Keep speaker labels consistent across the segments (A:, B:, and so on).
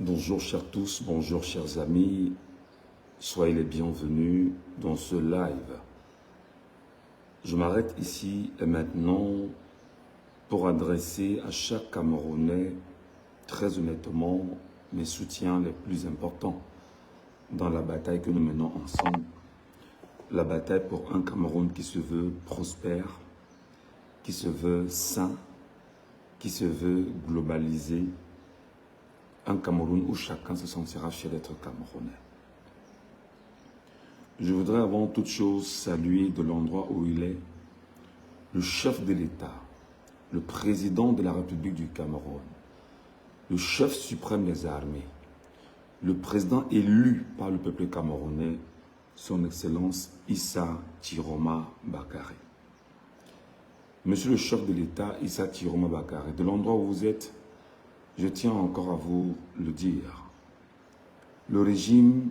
A: Bonjour chers tous, bonjour chers amis, soyez les bienvenus dans ce live. Je m'arrête ici et maintenant pour adresser à chaque Camerounais, très honnêtement, mes soutiens les plus importants dans la bataille que nous menons ensemble. La bataille pour un Cameroun qui se veut prospère, qui se veut sain, qui se veut globalisé. Un Cameroun où chacun se sentira fier d'être Camerounais. Je voudrais avant toute chose saluer de l'endroit où il est le chef de l'État, le président de la République du Cameroun, le chef suprême des armées, le président élu par le peuple camerounais, son Excellence Issa Tiroma Bakary. Monsieur le chef de l'État Issa Tiroma Bakary, de l'endroit où vous êtes, je tiens encore à vous le dire. Le régime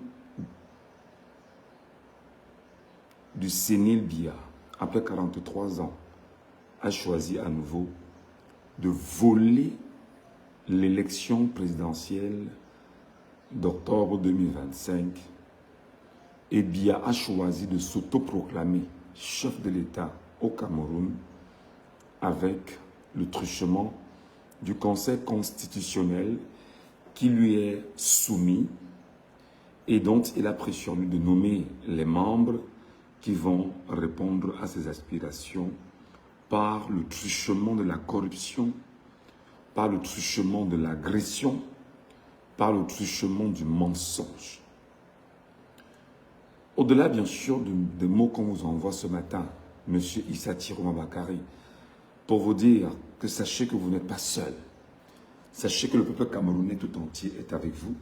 A: du sénile Biya, après 43 ans, a choisi à nouveau de voler l'élection présidentielle d'octobre 2025 et Biya a choisi de s'autoproclamer chef de l'État au Cameroun avec le truchement du Conseil constitutionnel qui lui est soumis et dont il a pris sur lui de nommer les membres qui vont répondre à ses aspirations par le truchement de la corruption, par le truchement de l'agression, par le truchement du mensonge. Au-delà, bien sûr, des mots qu'on vous envoie ce matin, M. Issa Tiroma Bakary, pour vous dire que sachez que vous n'êtes pas seul. Sachez que le peuple camerounais tout entier est avec vous.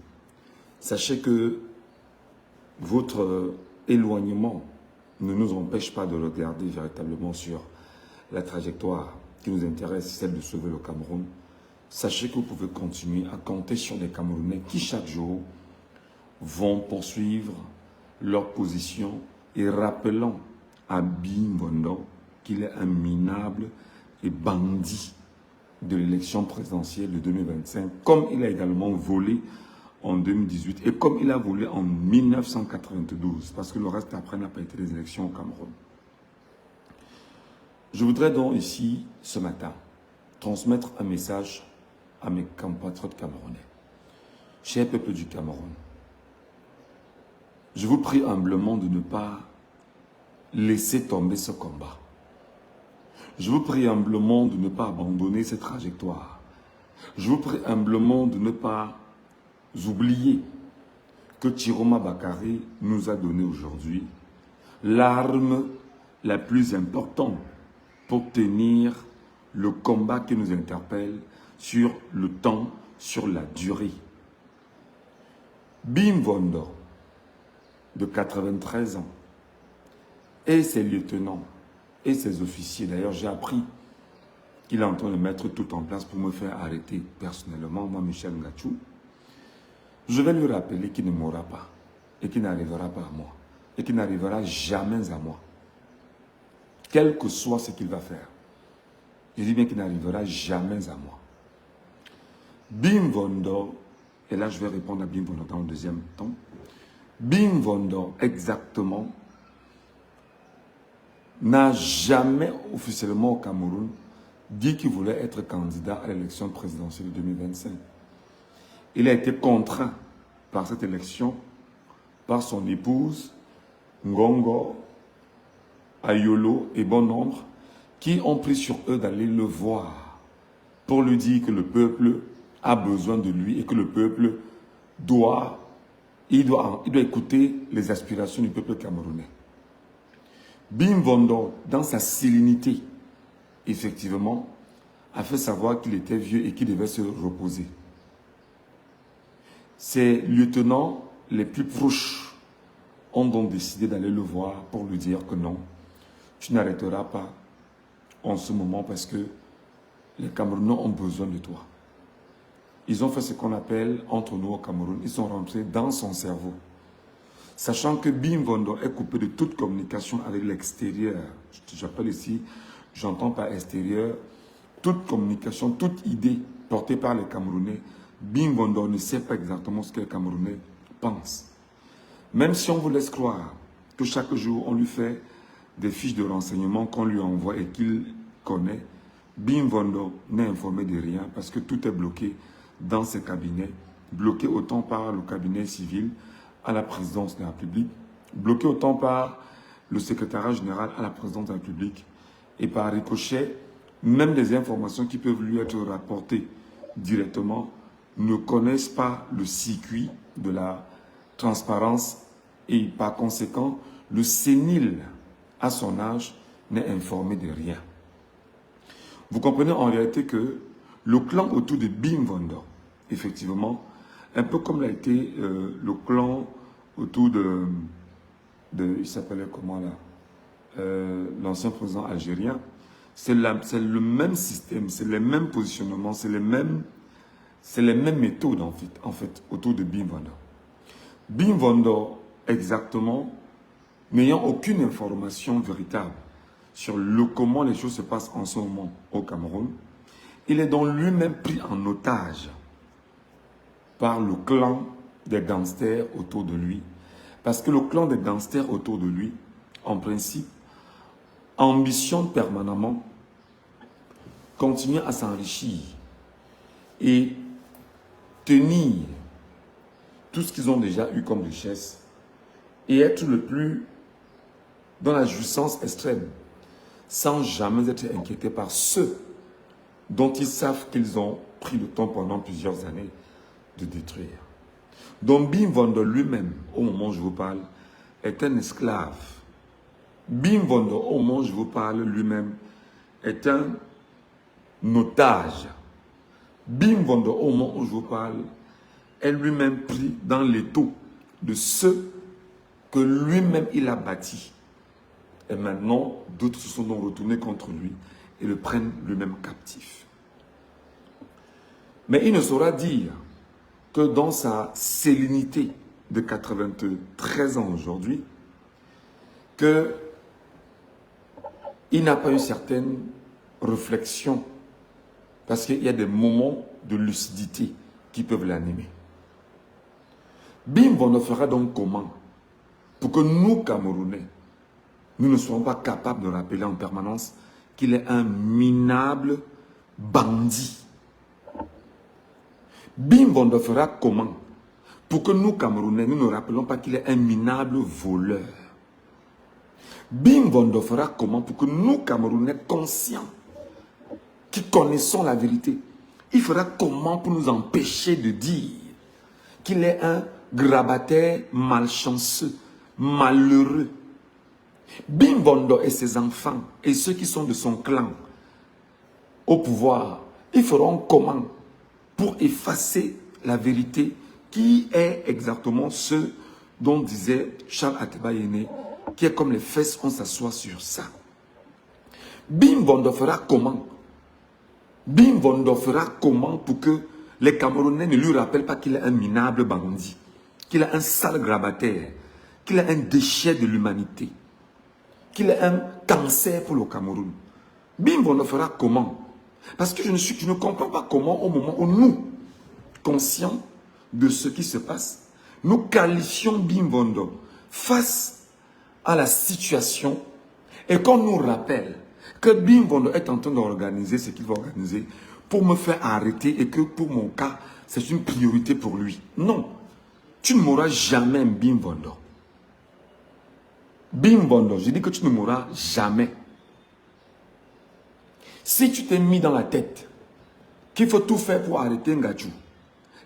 A: Sachez que votre éloignement ne nous empêche pas de regarder véritablement sur la trajectoire qui nous intéresse, celle de sauver le Cameroun. Sachez que vous pouvez continuer à compter sur les Camerounais qui chaque jour vont poursuivre leur position et rappelant à Bimbondo qu'il est un minable et bandit de l'élection présidentielle de 2025, comme il a également volé en 2018 et comme il a volé en 1992, parce que le reste après n'a pas été des élections au Cameroun. Je voudrais donc ici, ce matin, transmettre un message à mes compatriotes camerounais. Cher peuple du Cameroun, je vous prie humblement de ne pas laisser tomber ce combat. Je vous prie humblement de ne pas abandonner cette trajectoire. Je vous prie humblement de ne pas oublier que Tiroma Bakary nous a donné aujourd'hui l'arme la plus importante pour tenir le combat qui nous interpelle sur le temps, sur la durée. Bimbondo, de 93 ans, et ses lieutenants, et ses officiers. D'ailleurs, j'ai appris qu'il est en train de mettre tout en place pour me faire arrêter personnellement, moi, Michel Ngachou. Je vais lui rappeler qu'il ne mourra pas et qu'il n'arrivera pas à moi et qu'il n'arrivera jamais à moi. Quel que soit ce qu'il va faire. Je dis bien qu'il n'arrivera jamais à moi. Bimbondo, et là je vais répondre à Bimbondo dans le deuxième temps. Bimbondo, exactement, n'a jamais officiellement au Cameroun dit qu'il voulait être candidat à l'élection présidentielle de 2025. Il a été contraint par cette élection, par son épouse, Ngongo, Ayolo et bon nombre, qui ont pris sur eux d'aller le voir pour lui dire que le peuple a besoin de lui et que le peuple doit écouter les aspirations du peuple camerounais. Bimbondo, dans sa sérénité, effectivement, a fait savoir qu'il était vieux et qu'il devait se reposer. Ses lieutenants les plus proches ont donc décidé d'aller le voir pour lui dire que non, tu n'arrêteras pas en ce moment parce que les Camerounais ont besoin de toi. Ils ont fait ce qu'on appelle, entre nous au Cameroun, ils sont rentrés dans son cerveau. Sachant que Bimbondo est coupé de toute communication avec l'extérieur. J'appelle ici, j'entends par extérieur, toute communication, toute idée portée par les Camerounais Bim Vondo ne sait pas exactement ce que les Camerounais pensent. Même si on vous laisse croire que chaque jour, on lui fait des fiches de renseignement qu'on lui envoie et qu'il connaît, Bim Vondo n'est informé de rien parce que tout est bloqué dans ses cabinets, bloqué autant par le cabinet civil à la présidence de la République, bloqué autant par le secrétariat général à la présidence de la République et par ricochet, même les informations qui peuvent lui être rapportées directement ne connaissent pas le circuit de la transparence et par conséquent, le sénile à son âge n'est informé de rien. Vous comprenez en réalité que le clan autour de Bim Vondo, effectivement, un peu comme l'a été le clan autour de il s'appelait comment là, l'ancien président algérien, c'est le même système, c'est les mêmes positionnements, c'est les mêmes méthodes en fait autour de Bim Vondo. Bim Vondo, exactement, n'ayant aucune information véritable sur comment les choses se passent en ce moment au Cameroun, il est donc lui-même pris en otage par le clan des gangsters autour de lui. Parce que le clan des gangsters autour de lui, en principe, ambitionne permanemment continuer à s'enrichir et tenir tout ce qu'ils ont déjà eu comme richesse et être le plus dans la jouissance extrême, sans jamais être inquiété par ceux dont ils savent qu'ils ont pris le temps pendant plusieurs années de détruire. Donc Bim Vondo lui-même, au moment où je vous parle, est un esclave. Bim Vondo, au moment où je vous parle, lui-même, est un otage. Bim Vondo, au moment où je vous parle, est lui-même pris dans l'étau de ceux que lui-même il a bâtis. Et maintenant, d'autres se sont donc retournés contre lui et le prennent lui-même captif. Mais il ne saura dire que dans sa sérénité de 93 ans aujourd'hui, qu'il n'a pas eu certaines réflexions parce qu'il y a des moments de lucidité qui peuvent l'animer. Bim Vondo fera donc comment pour que nous, Camerounais, nous ne soyons pas capables de rappeler en permanence qu'il est un minable bandit. Bim Vondo fera comment pour que nous, Camerounais, nous ne rappelons pas qu'il est un minable voleur. Bim Vondo fera comment pour que nous, Camerounais, conscients, qui connaissons la vérité, il fera comment pour nous empêcher de dire qu'il est un grabataire malchanceux, malheureux. Bim Vondo et ses enfants et ceux qui sont de son clan au pouvoir, ils feront comment pour effacer la vérité qui est exactement ce dont disait Charles Ateba Yene, qui est comme les fesses, on s'assoit sur ça. Bim Vondo fera comment? Bim Vondo fera comment pour que les Camerounais ne lui rappellent pas qu'il est un minable bandit, qu'il est un sale grabataire, qu'il est un déchet de l'humanité, qu'il est un cancer pour le Cameroun. Bim Vondo fera comment? Parce que je ne comprends pas comment, au moment où nous, conscients de ce qui se passe, nous qualifions Bim Vondo face à la situation et qu'on nous rappelle que Bim Vondo est en train d'organiser ce qu'il va organiser pour me faire arrêter et que pour mon cas, c'est une priorité pour lui. Non, tu ne mourras jamais, Bim Vondo. Bim Vondo, je dis que tu ne mourras jamais. Si tu t'es mis dans la tête qu'il faut tout faire pour arrêter Ngachou,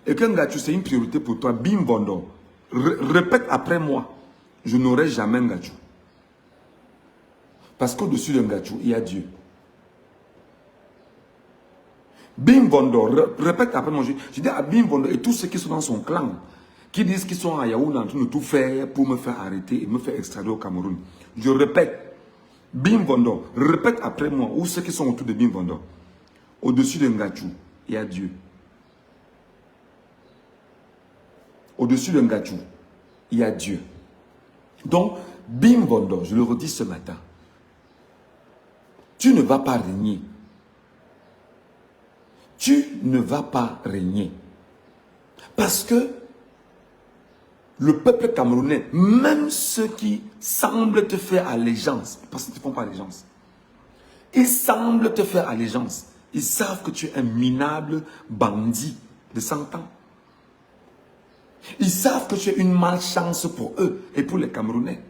A: et que Ngachou c'est une priorité pour toi, Bim Vondo, répète après moi, je n'aurai jamais Ngachou. Parce qu'au-dessus de Ngachou, il y a Dieu. Bim Vondo, répète après moi, je dis à Bim Vondo et tous ceux qui sont dans son clan, qui disent qu'ils sont à Yaoundé en train de tout faire pour me faire arrêter et me faire extrader au Cameroun. Je répète, Bim Vondo, répète après moi, ou ceux qui sont autour de Bim Vondo. Au-dessus de Ngachou, il y a Dieu. Au-dessus de Ngachou, il y a Dieu. Donc, Bim Vondo, je le redis ce matin, tu ne vas pas régner. Tu ne vas pas régner. Parce que le peuple camerounais, même ceux qui semblent te faire allégeance, parce qu'ils ne te font pas allégeance, ils semblent te faire allégeance. Ils savent que tu es un minable bandit de 100 ans. Ils savent que tu es une malchance pour eux et pour les Camerounais.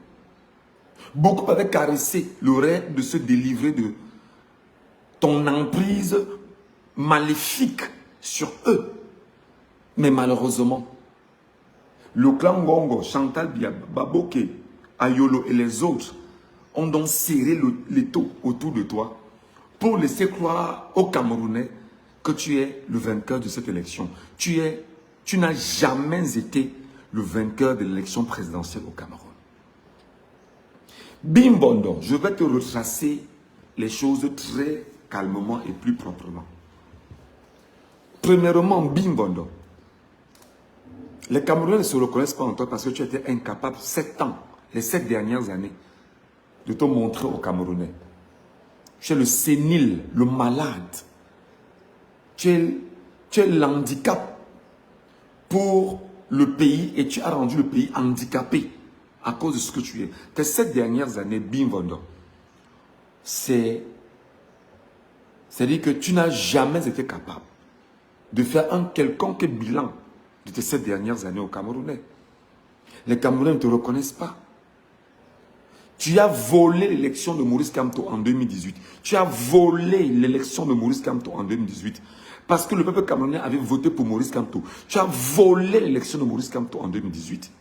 A: Beaucoup avaient caressé le rêve de se délivrer de ton emprise maléfique sur eux. Mais malheureusement, le clan Ngongo, Chantal Baboke, Ayolo et les autres ont donc serré l'étau autour de toi pour laisser croire aux Camerounais que tu es le vainqueur de cette élection. Tu n'as jamais été le vainqueur de l'élection présidentielle au Cameroun. Bimbondo, je vais te retracer les choses très calmement et plus proprement. Premièrement, Bimbondo, les Camerounais ne se reconnaissent pas en toi parce que tu étais incapable 7 ans, les 7 dernières années, de te montrer aux Camerounais. Tu es le sénile, le malade. Tu es l'handicap pour le pays et tu as rendu le pays handicapé à cause de ce que tu es. Tes 7 dernières années, Bimbondo, c'est-à-dire que tu n'as jamais été capable de faire un quelconque bilan de tes 7 dernières années au Camerounais. Les Camerounais ne te reconnaissent pas. Tu as volé l'élection de Maurice Kamto en 2018. Tu as volé l'élection de Maurice Kamto en 2018. Parce que le peuple camerounais avait voté pour Maurice Kamto. Tu as volé l'élection de Maurice Kamto en 2018.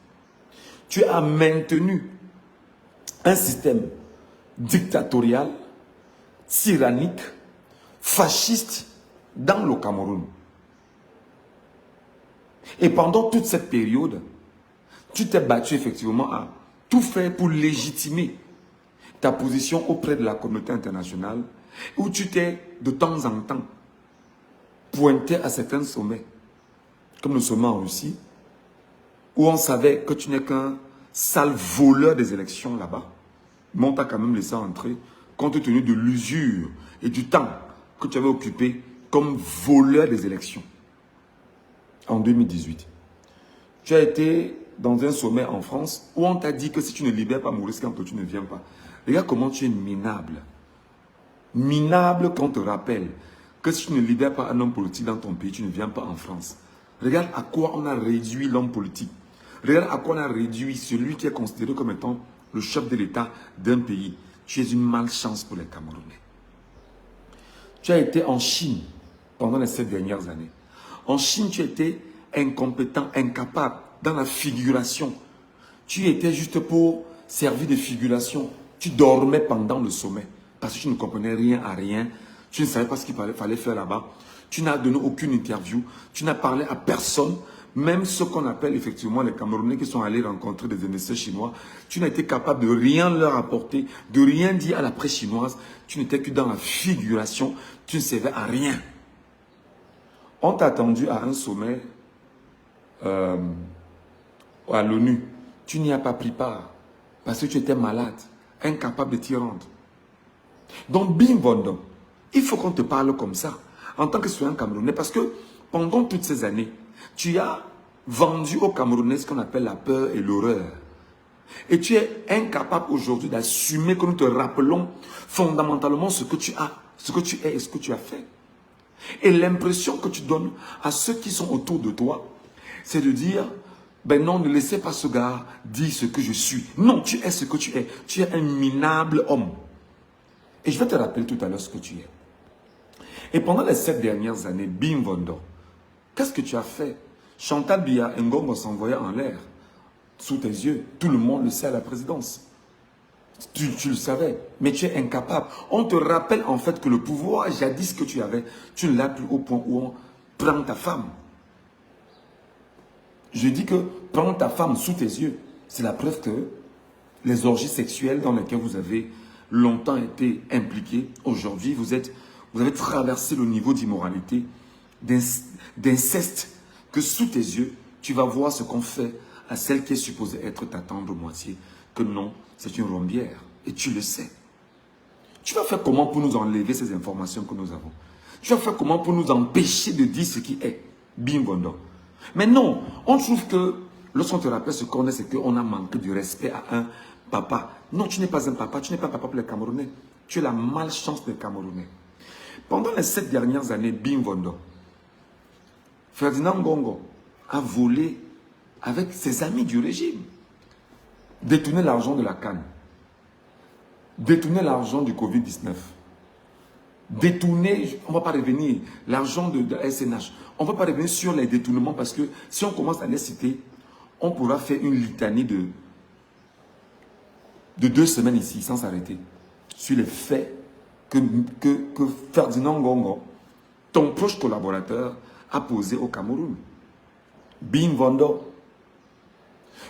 A: Tu as maintenu un système dictatorial, tyrannique, fasciste dans le Cameroun. Et pendant toute cette période, tu t'es battu effectivement à tout faire pour légitimer ta position auprès de la communauté internationale, où tu t'es de temps en temps pointé à certains sommets, comme le sommet en Russie, où on savait que tu n'es qu'un sale voleur des élections là-bas. Mais on t'a quand même laissé entrer, compte tenu de l'usure et du temps que tu avais occupé comme voleur des élections. En 2018. Tu as été dans un sommet en France où on t'a dit que si tu ne libères pas Maurice Kamto, tu ne viens pas. Regarde comment tu es minable. Minable quand on te rappelle que si tu ne libères pas un homme politique dans ton pays, tu ne viens pas en France. Regarde à quoi on a réduit l'homme politique. Regarde à quoi on a réduit celui qui est considéré comme étant le chef de l'État d'un pays. Tu es une malchance pour les Camerounais. Tu as été en Chine pendant les 7 dernières années. En Chine, tu étais incompétent, incapable dans la figuration. Tu étais juste pour servir de figuration. Tu dormais pendant le sommet parce que tu ne comprenais rien à rien. Tu ne savais pas ce qu'il fallait faire là-bas. Tu n'as donné aucune interview. Tu n'as parlé à personne. Même ceux qu'on appelle effectivement les Camerounais qui sont allés rencontrer des investisseurs chinois, tu n'as été capable de rien leur apporter, de rien dire à la presse chinoise. Tu n'étais que dans la figuration. Tu ne servais à rien. On t'a attendu à un sommet à l'ONU. Tu n'y as pas pris part parce que tu étais malade, incapable de t'y rendre. Donc, Bimbondo, il faut qu'on te parle comme ça, en tant que citoyen camerounais, parce que pendant toutes ces années, tu as vendu aux Camerounais ce qu'on appelle la peur et l'horreur. Et tu es incapable aujourd'hui d'assumer que nous te rappelons fondamentalement ce que tu as, ce que tu es et ce que tu as fait. Et l'impression que tu donnes à ceux qui sont autour de toi, c'est de dire, ben non, ne laissez pas ce gars dire ce que je suis. Non, tu es ce que tu es. Tu es un minable homme. Et je vais te rappeler tout à l'heure ce que tu es. Et pendant les 7 dernières années, Bimbondo, qu'est-ce que tu as fait? Chantal Biya Ngongo s'envoyait en l'air, sous tes yeux. Tout le monde le sait à la présidence. Tu le savais, mais tu es incapable. On te rappelle en fait que le pouvoir jadis que tu avais, tu ne l'as plus au point où on prend ta femme. Je dis que prends ta femme sous tes yeux. C'est la preuve que les orgies sexuelles dans lesquelles vous avez longtemps été impliqués, aujourd'hui vous avez traversé le niveau d'immoralité, d'inceste, que sous tes yeux, tu vas voir ce qu'on fait à celle qui est supposée être ta tendre moitié. Que non, c'est une rombière. Et tu le sais. Tu vas faire comment pour nous enlever ces informations que nous avons? Tu vas faire comment pour nous empêcher de dire ce qui est? Bimbondo. Mais non, on trouve que lorsqu'on te rappelle ce qu'on est, c'est qu'on a manqué du respect à un papa. Non, tu n'es pas un papa, tu n'es pas un papa pour les Camerounais. Tu es la malchance des Camerounais. Pendant les 7 dernières années, Bim Vondo, Ferdinand Ngongo a volé avec ses amis du régime, détourné l'argent de la CAN, détourné l'argent du Covid-19, détourner, on ne va pas revenir, l'argent de la SNH. On ne va pas revenir sur les détournements parce que si on commence à les citer, on pourra faire une litanie de 2 semaines ici sans s'arrêter sur les faits que Ferdinand Ngongo, ton proche collaborateur, a posé au Cameroun. Bim Vondo.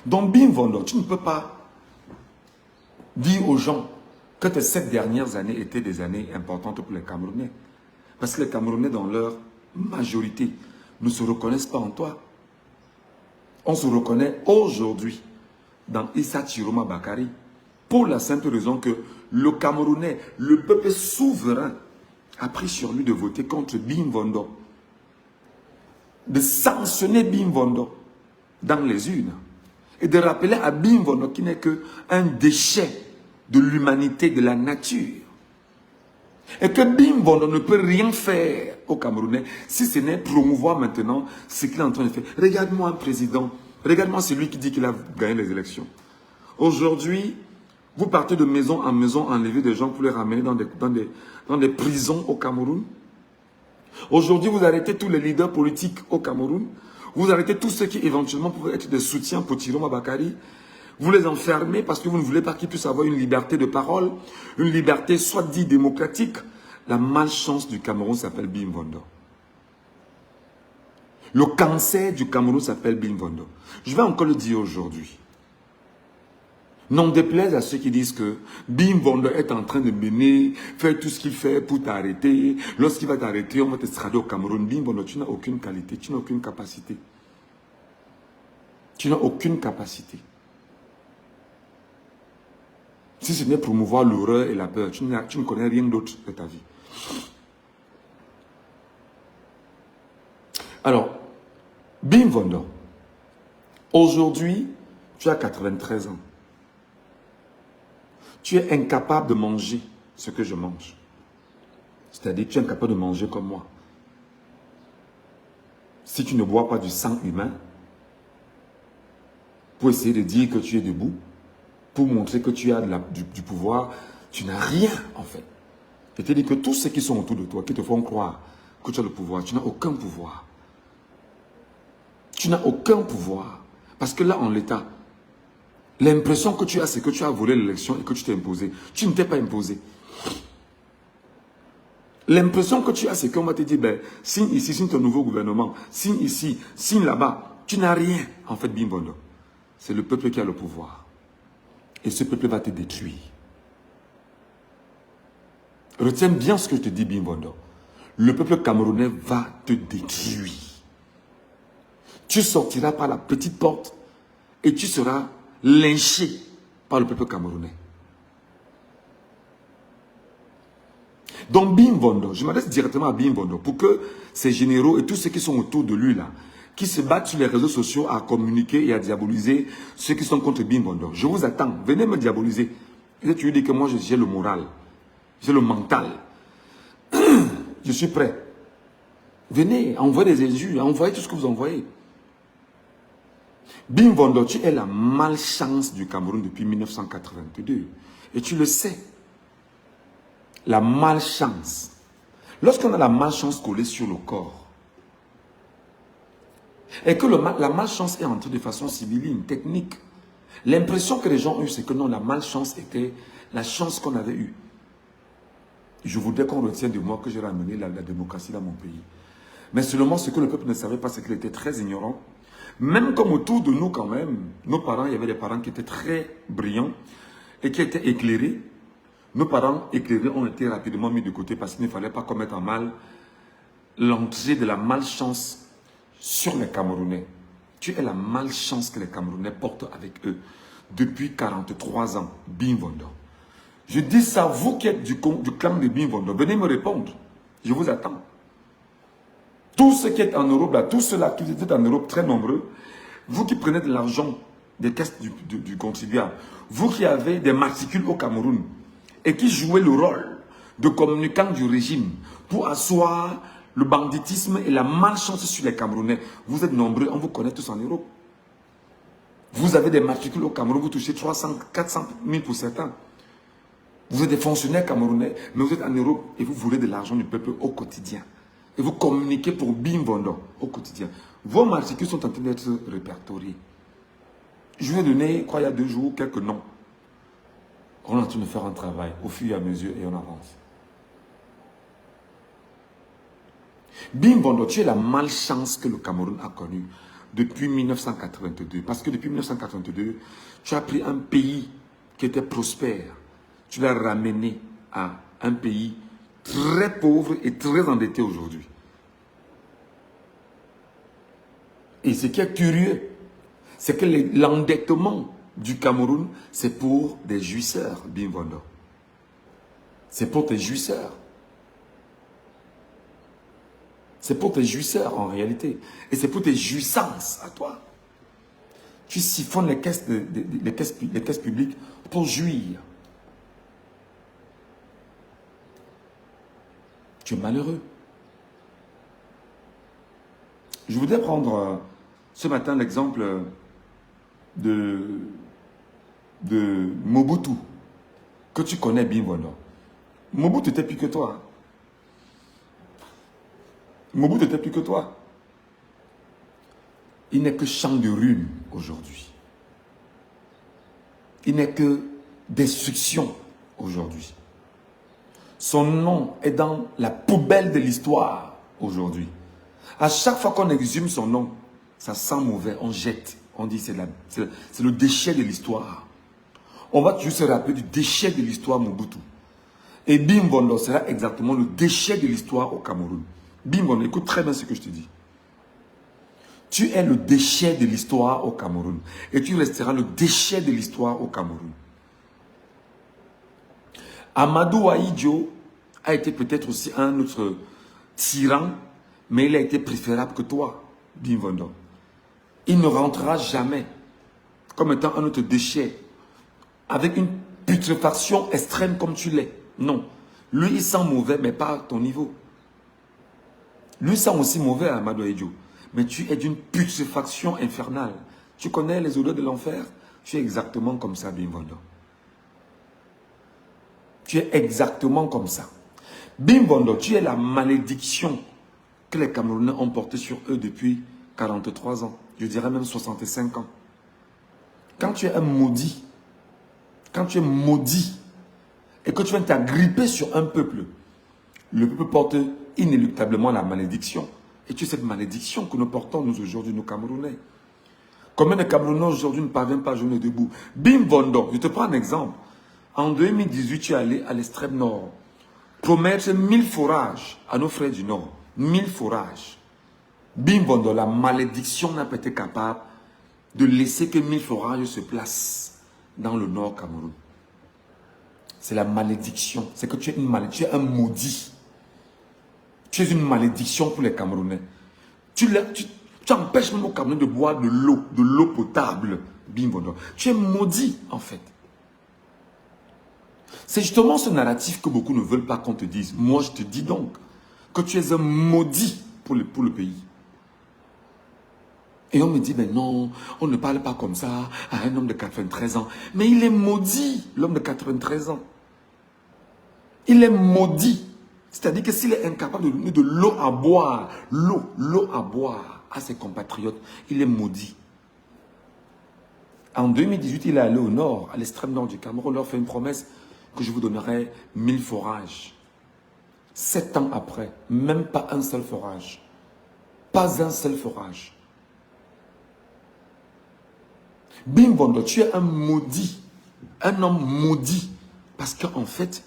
A: Donc Bim Vondo, tu ne peux pas dire aux gens que tes 7 dernières années étaient des années importantes pour les Camerounais. Parce que les Camerounais, dans leur majorité, ne se reconnaissent pas en toi. On se reconnaît aujourd'hui dans Issa Chiroma Bakari pour la simple raison que le Camerounais, le peuple souverain, a pris sur lui de voter contre Bim Vondo, de sanctionner Bim Vondo dans les urnes et de rappeler à Bim Vondo qui n'est qu'un déchet de l'humanité, de la nature. Et que Bim Vondo ne peut rien faire aux Camerounais si ce n'est promouvoir maintenant ce qu'il est en train de faire. Regarde-moi un président, regarde-moi celui qui dit qu'il a gagné les élections. Aujourd'hui, vous partez de maison en maison enlever des gens pour les ramener dans des prisons au Cameroun. Aujourd'hui, vous arrêtez tous les leaders politiques au Cameroun. Vous arrêtez tous ceux qui éventuellement pouvaient être des soutiens pour Chiroma Bakari. Vous les enfermez parce que vous ne voulez pas qu'ils puissent avoir une liberté de parole, une liberté soit dit démocratique. La malchance du Cameroun s'appelle Bim Vondo. Le cancer du Cameroun s'appelle Bim Vondo. Je vais encore le dire aujourd'hui. N'en déplaise à ceux qui disent que Bim Vondo est en train de mener, faire tout ce qu'il fait pour t'arrêter. Lorsqu'il va t'arrêter, on va te strader au Cameroun. Bim Vondo, tu n'as aucune qualité, tu n'as aucune capacité. Tu n'as aucune capacité. Si ce n'est promouvoir l'horreur et la peur, tu ne connais rien d'autre de ta vie. Alors, Bim Vondo, aujourd'hui, tu as 93 ans. Tu es incapable de manger ce que je mange. C'est-à-dire que tu es incapable de manger comme moi. Si tu ne bois pas du sang humain, pour essayer de dire que tu es debout, pour montrer que tu as du pouvoir, tu n'as rien en fait. C'est-à-dire que tous ceux qui sont autour de toi, qui te font croire que tu as le pouvoir, tu n'as aucun pouvoir. Tu n'as aucun pouvoir. Parce que là, en l'état, l'impression que tu as, c'est que tu as volé l'élection et que tu t'es imposé. Tu ne t'es pas imposé. L'impression que tu as, c'est qu'on va te dire, ben, signe ici, signe ton nouveau gouvernement, signe ici, signe là-bas. Tu n'as rien, en fait, Bim Vondo. C'est le peuple qui a le pouvoir. Et ce peuple va te détruire. Retiens bien ce que je te dis, Bim Vondo. Le peuple camerounais va te détruire. Tu sortiras par la petite porte et tu seras lynché par le peuple camerounais. Donc Bim Vondo, je m'adresse directement à Bim Vondo pour que ces généraux et tous ceux qui sont autour de lui là, qui se battent sur les réseaux sociaux à communiquer et à diaboliser ceux qui sont contre Bim Vondo. Je vous attends, venez me diaboliser. Et tu lui dis que moi j'ai le moral, j'ai le mental. Je suis prêt. Venez, envoyez des injures, envoyez tout ce que vous envoyez. Bim Vondo, tu es la malchance du Cameroun depuis 1982. Et tu le sais. La malchance. Lorsqu'on a la malchance collée sur le corps, et que la malchance est entrée de façon sibylline, technique, l'impression que les gens ont eue, c'est que non, la malchance était la chance qu'on avait eue. Je voudrais qu'on retienne de moi que j'ai ramené la démocratie dans mon pays. Mais seulement ce que le peuple ne savait pas, c'est qu'il était très ignorant. Même comme autour de nous quand même, nos parents, il y avait des parents qui étaient très brillants et qui étaient éclairés. Nos parents éclairés ont été rapidement mis de côté parce qu'il ne fallait pas commettre en mal l'entrée de la malchance sur les Camerounais. Tu es la malchance que les Camerounais portent avec eux depuis 43 ans, Bim Vondo. Je dis ça, vous qui êtes du clan de Bim Vondo, venez me répondre. Je vous attends. Tout ce qui est en Europe, là, tous ceux-là qui étaient en Europe, très nombreux, vous qui prenez de l'argent des caisses du contribuable, vous qui avez des matricules au Cameroun et qui jouez le rôle de communicant du régime pour asseoir le banditisme et la malchance sur les Camerounais, vous êtes nombreux, on vous connaît tous en Europe. Vous avez des matricules au Cameroun, vous touchez 300, 400 000 pour certains. Vous êtes des fonctionnaires camerounais, mais vous êtes en Europe et vous voulez de l'argent du peuple au quotidien. Et vous communiquez pour Bimbondo au quotidien. Vos matricules sont en train d'être répertoriés. Je vais donner, il y a 2 jours, quelques noms. On est en train de faire un travail au fur et à mesure et on avance. Bimbondo, tu es la malchance que le Cameroun a connue depuis 1982. Parce que depuis 1982, tu as pris un pays qui était prospère. Tu l'as ramené à un pays très pauvre et très endetté aujourd'hui. Et ce qui est curieux, c'est que l'endettement du Cameroun, c'est pour des jouisseurs, Bimbondo. C'est pour tes jouisseurs. C'est pour tes jouisseurs en réalité. Et c'est pour tes jouissances à toi. Tu siphonnes les caisses publiques pour jouir. Tu es malheureux. Je voudrais prendre ce matin l'exemple de Mobutu, que tu connais bien, Bimbondo. Mobutu n'était plus que toi. Mobutu n'était plus que toi. Il n'est que champ de ruines aujourd'hui. Il n'est que destruction aujourd'hui. Son nom est dans la poubelle de l'histoire aujourd'hui. À chaque fois qu'on exhume son nom, ça sent mauvais, on jette. On dit c'est le déchet de l'histoire. On va toujours se rappeler du déchet de l'histoire Mobutu. Et Bimbondo sera exactement le déchet de l'histoire au Cameroun. Bimbondo, écoute très bien ce que je te dis. Tu es le déchet de l'histoire au Cameroun. Et tu resteras le déchet de l'histoire au Cameroun. Amadou Ahidjo a été peut-être aussi un autre tyran, mais il a été préférable que toi, Bimbondo. Il ne rentrera jamais comme étant un autre déchet, avec une putréfaction extrême comme tu l'es. Non. Lui, il sent mauvais, mais pas à ton niveau. Lui sent aussi mauvais, Amadou Ahidjo. Mais tu es d'une putréfaction infernale. Tu connais les odeurs de l'enfer? Tu es exactement comme ça, Bimbondo. Tu es exactement comme ça. Bimbondo, tu es la malédiction que les Camerounais ont portée sur eux depuis 43 ans. Je dirais même 65 ans. Quand tu es un maudit, quand tu es maudit et que tu viens t'agripper sur un peuple, le peuple porte inéluctablement la malédiction. Et c'est cette malédiction que nous portons nous aujourd'hui, nous Camerounais. Combien de Camerounais aujourd'hui ne parviennent pas à joindre debout? Bimbondo, je te prends un exemple. En 2018, tu es allé à l'extrême nord promettre 1000 forages à nos frères du nord. 1000 forages. Bimbondo, la malédiction n'a pas été capable de laisser que 1000 forages se placent dans le nord Cameroun. C'est la malédiction. C'est que tu es une malédiction. Tu es un maudit. Tu es une malédiction pour les Camerounais. Tu empêches même aux Camerounais de boire de l'eau potable. Bimbondo. Tu es maudit en fait. C'est justement ce narratif que beaucoup ne veulent pas qu'on te dise. Moi, je te dis donc que tu es un maudit pour le pays. Et on me dit, mais non, on ne parle pas comme ça à un homme de 93 ans. Mais il est maudit, l'homme de 93 ans. Il est maudit. C'est-à-dire que s'il est incapable de donner de l'eau à boire, l'eau à boire à ses compatriotes, il est maudit. En 2018, il est allé au nord, à l'extrême nord du Cameroun, leur fait une promesse que je vous donnerai 1000 forages. 7 ans après, même pas un seul forage. Pas un seul forage. Bimbondo, tu es un maudit. Un homme maudit. Parce qu'en fait,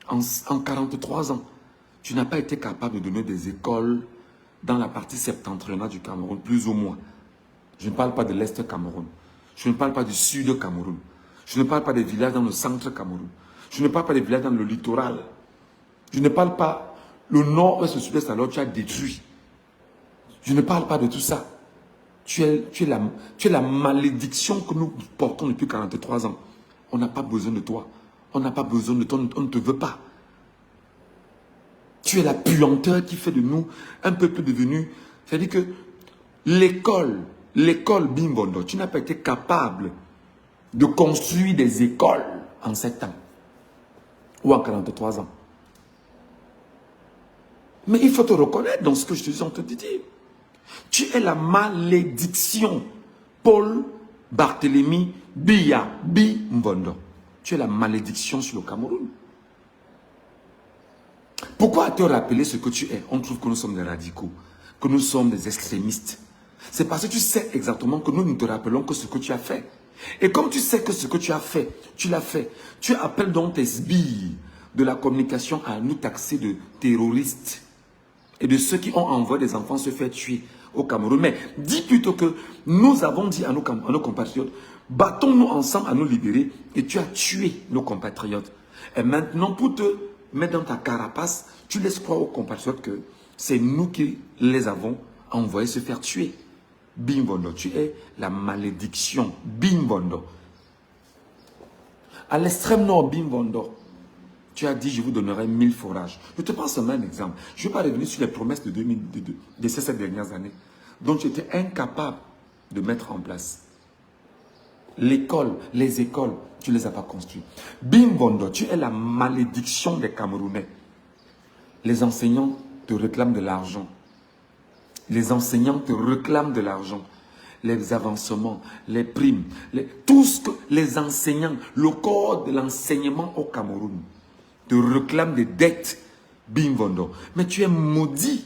A: en 43 ans, tu n'as pas été capable de donner des écoles dans la partie septentrionale du Cameroun, plus ou moins. Je ne parle pas de l'Est Cameroun. Je ne parle pas du Sud Cameroun. Je ne parle pas des villages dans le centre Cameroun. Je ne parle pas des villages dans le littoral. Je ne parle pas le nord-ouest, le sud-est, alors tu as détruit. Je ne parle pas de tout ça. Tu es la malédiction que nous portons depuis 43 ans. On n'a pas besoin de toi. On n'a pas besoin de toi. On ne te veut pas. Tu es la puanteur qui fait de nous un peuple devenu... C'est-à-dire que l'école Bimbondo, tu n'as pas été capable de construire des écoles en 7 ans. Ou en 43 ans. Mais il faut te reconnaître dans ce que je te dis en train de dire. Tu es la malédiction. Paul Barthélemy Biya Bimbondo. Tu es la malédiction sur le Cameroun. Pourquoi te rappeler ce que tu es? On trouve que nous sommes des radicaux, que nous sommes des extrémistes. C'est parce que tu sais exactement que nous ne te rappelons que ce que tu as fait. Et comme tu sais que ce que tu as fait, tu l'as fait, tu appelles donc tes sbires de la communication à nous taxer de terroristes et de ceux qui ont envoyé des enfants se faire tuer au Cameroun. Mais dis plutôt que nous avons dit à nos compatriotes, battons-nous ensemble à nous libérer, et tu as tué nos compatriotes. Et maintenant, pour te mettre dans ta carapace, tu laisses croire aux compatriotes que c'est nous qui les avons envoyés se faire tuer. Bimbondo, tu es la malédiction. Bimbondo. À l'extrême nord, Bimbondo, tu as dit, je vous donnerai 1000 forages. Je te prends seulement un exemple. Je ne vais pas revenir sur les promesses de ces 7 dernières années, dont tu étais incapable de mettre en place. L'école, les écoles, tu ne les as pas construites. Bimbondo, tu es la malédiction des Camerounais. Les enseignants te réclament de l'argent. Les enseignants te réclament de l'argent. Les avancements, les primes, tout ce que les enseignants, le corps de l'enseignement au Cameroun te réclame des dettes, Bimbondo. Mais tu es maudit.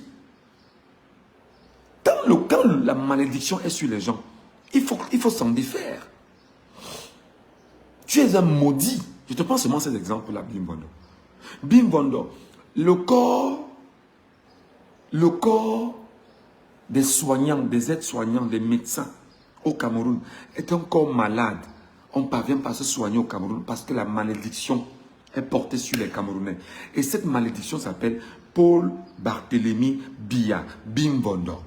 A: Quand la malédiction est sur les gens, il faut s'en défaire. Tu es un maudit. Je te prends seulement ces exemples-là, Bimbondo. Bimbondo, le corps des soignants, des aides-soignants, des médecins au Cameroun est un corps malade. On ne parvient pas à se soigner au Cameroun parce que la malédiction est portée sur les Camerounais. Et cette malédiction s'appelle Paul Barthélemy Biya Bimbondo.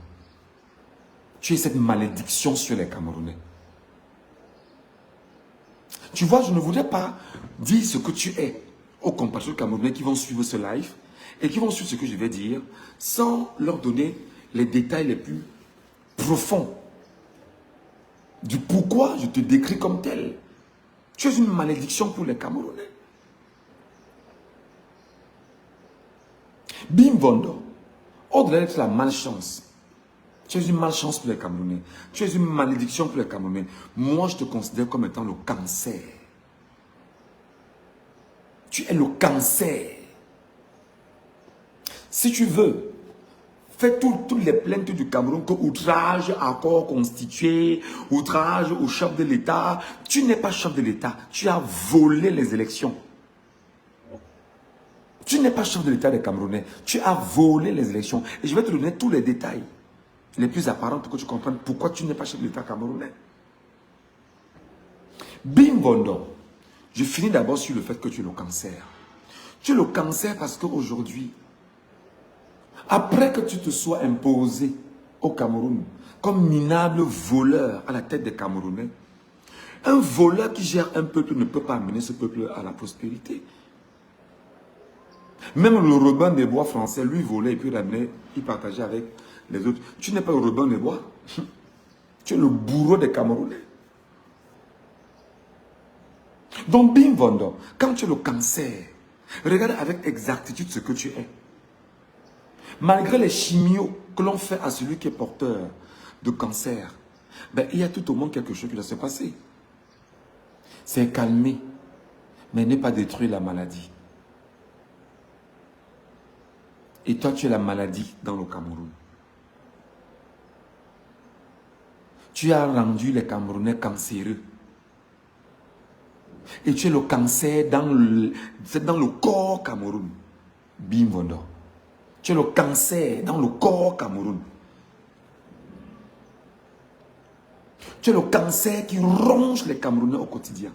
A: Tu es cette malédiction sur les Camerounais. Tu vois, je ne voudrais pas dire ce que tu es aux compatriotes camerounais qui vont suivre ce live et qui vont suivre ce que je vais dire sans leur donner les détails les plus profonds du pourquoi je te décris comme tel. Tu es une malédiction pour les Camerounais. Bimbondo, au-delà d'être la malchance, tu es une malchance pour les Camerounais. Tu es une malédiction pour les Camerounais. Moi, je te considère comme étant le cancer. Tu es le cancer. Si tu veux, fais toutes les plaintes du Cameroun que outrage à corps constitué, outrage au chef de l'État. Tu n'es pas chef de l'État. Tu as volé les élections. Tu n'es pas chef de l'État des Camerounais. Tu as volé les élections. Et je vais te donner tous les détails les plus apparents pour que tu comprennes pourquoi tu n'es pas chef de l'État camerounais. Bimbondo, je finis d'abord sur le fait que tu es le cancer. Tu es le cancer parce qu'aujourd'hui, après que tu te sois imposé au Cameroun comme minable voleur à la tête des Camerounais, un voleur qui gère un peuple ne peut pas amener ce peuple à la prospérité. Même le Robin des Bois français, lui volait et puis ramenait, il partageait avec les autres. Tu n'es pas le Robin des Bois. Tu es le bourreau des Camerounais. Donc, Bimbondo, quand tu es le cancer, regarde avec exactitude ce que tu es. Malgré les chimios que l'on fait à celui qui est porteur de cancer, ben, il y a tout au monde quelque chose qui doit se passer. C'est calmer, mais ne pas détruire la maladie. Et toi, tu es la maladie dans le Cameroun. Tu as rendu les Camerounais cancéreux. Et tu es le cancer dans le corps Cameroun. Bimbondo. Tu es le cancer dans le corps Cameroun. Tu es le cancer qui ronge les Camerounais au quotidien.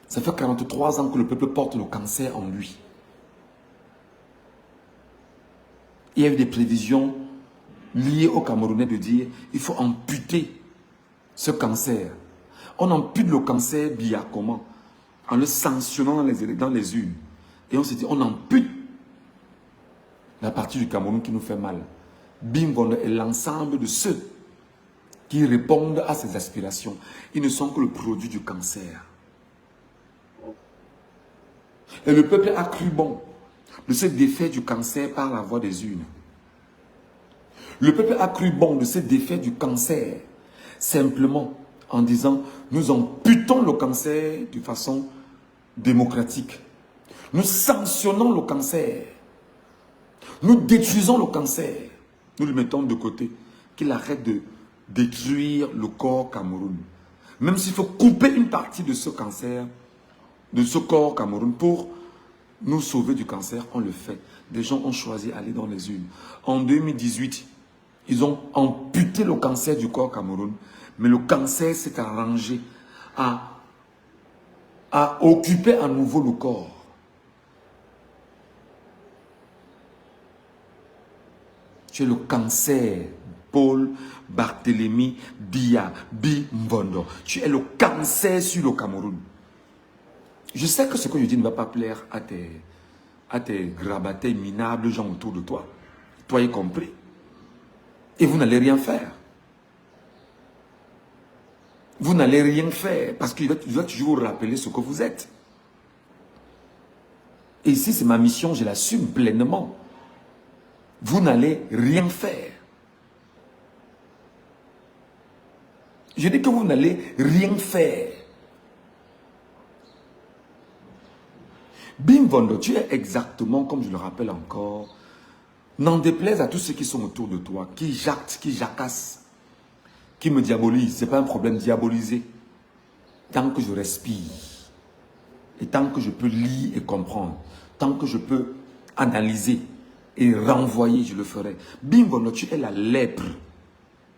A: Ça fait 43 ans que le peuple porte le cancer en lui. Il y a eu des prévisions lié aux Camerounais de dire il faut amputer ce cancer. On ampute le cancer via comment? En le sanctionnant dans les urnes. Et on se dit, on ampute la partie du Cameroun qui nous fait mal. Bimbondo est l'ensemble de ceux qui répondent à ces aspirations. Ils ne sont que le produit du cancer. Et le peuple a cru bon de se défaire du cancer par la voie des urnes. Le peuple a cru bon de se défaire du cancer simplement en disant nous amputons le cancer de façon démocratique. Nous sanctionnons le cancer. Nous détruisons le cancer. Nous le mettons de côté. Qu'il arrête de détruire le corps Cameroun. Même s'il faut couper une partie de ce cancer, de ce corps Cameroun pour nous sauver du cancer, on le fait. Des gens ont choisi d'aller dans les urnes. En 2018, ils ont amputé le cancer du corps Cameroun, mais le cancer s'est arrangé à occuper à nouveau le corps. Tu es le cancer, Paul Barthélemy Biya Bimbondo. Tu es le cancer sur le Cameroun. Je sais que ce que je dis ne va pas plaire à tes grabattés minables gens autour de toi. Toi y compris. Et vous n'allez rien faire. Vous n'allez rien faire parce qu'il doit toujours vous rappeler ce que vous êtes. Et ici, c'est ma mission, je l'assume pleinement. Vous n'allez rien faire. Je dis que vous n'allez rien faire. Bimbondo, tu es exactement, comme je le rappelle encore, n'en déplaise à tous ceux qui sont autour de toi, qui jactent, qui jacassent, qui me diabolisent. Ce n'est pas un problème diabolisé. Tant que je respire, et tant que je peux lire et comprendre, tant que je peux analyser et renvoyer, je le ferai. Bimbondo, tu es la lèpre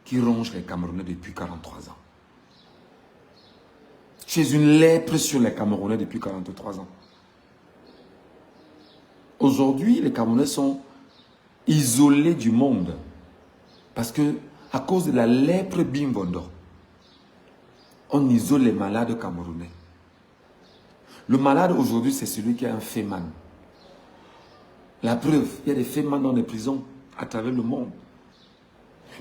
A: qui ronge les Camerounais depuis 43 ans. Tu es une lèpre sur les Camerounais depuis 43 ans. Aujourd'hui, les Camerounais sont isolés du monde parce que, à cause de la lèpre Bimbondo, on isole les malades camerounais. Le malade aujourd'hui, c'est celui qui a un féman. La preuve, il y a des fémans dans les prisons à travers le monde.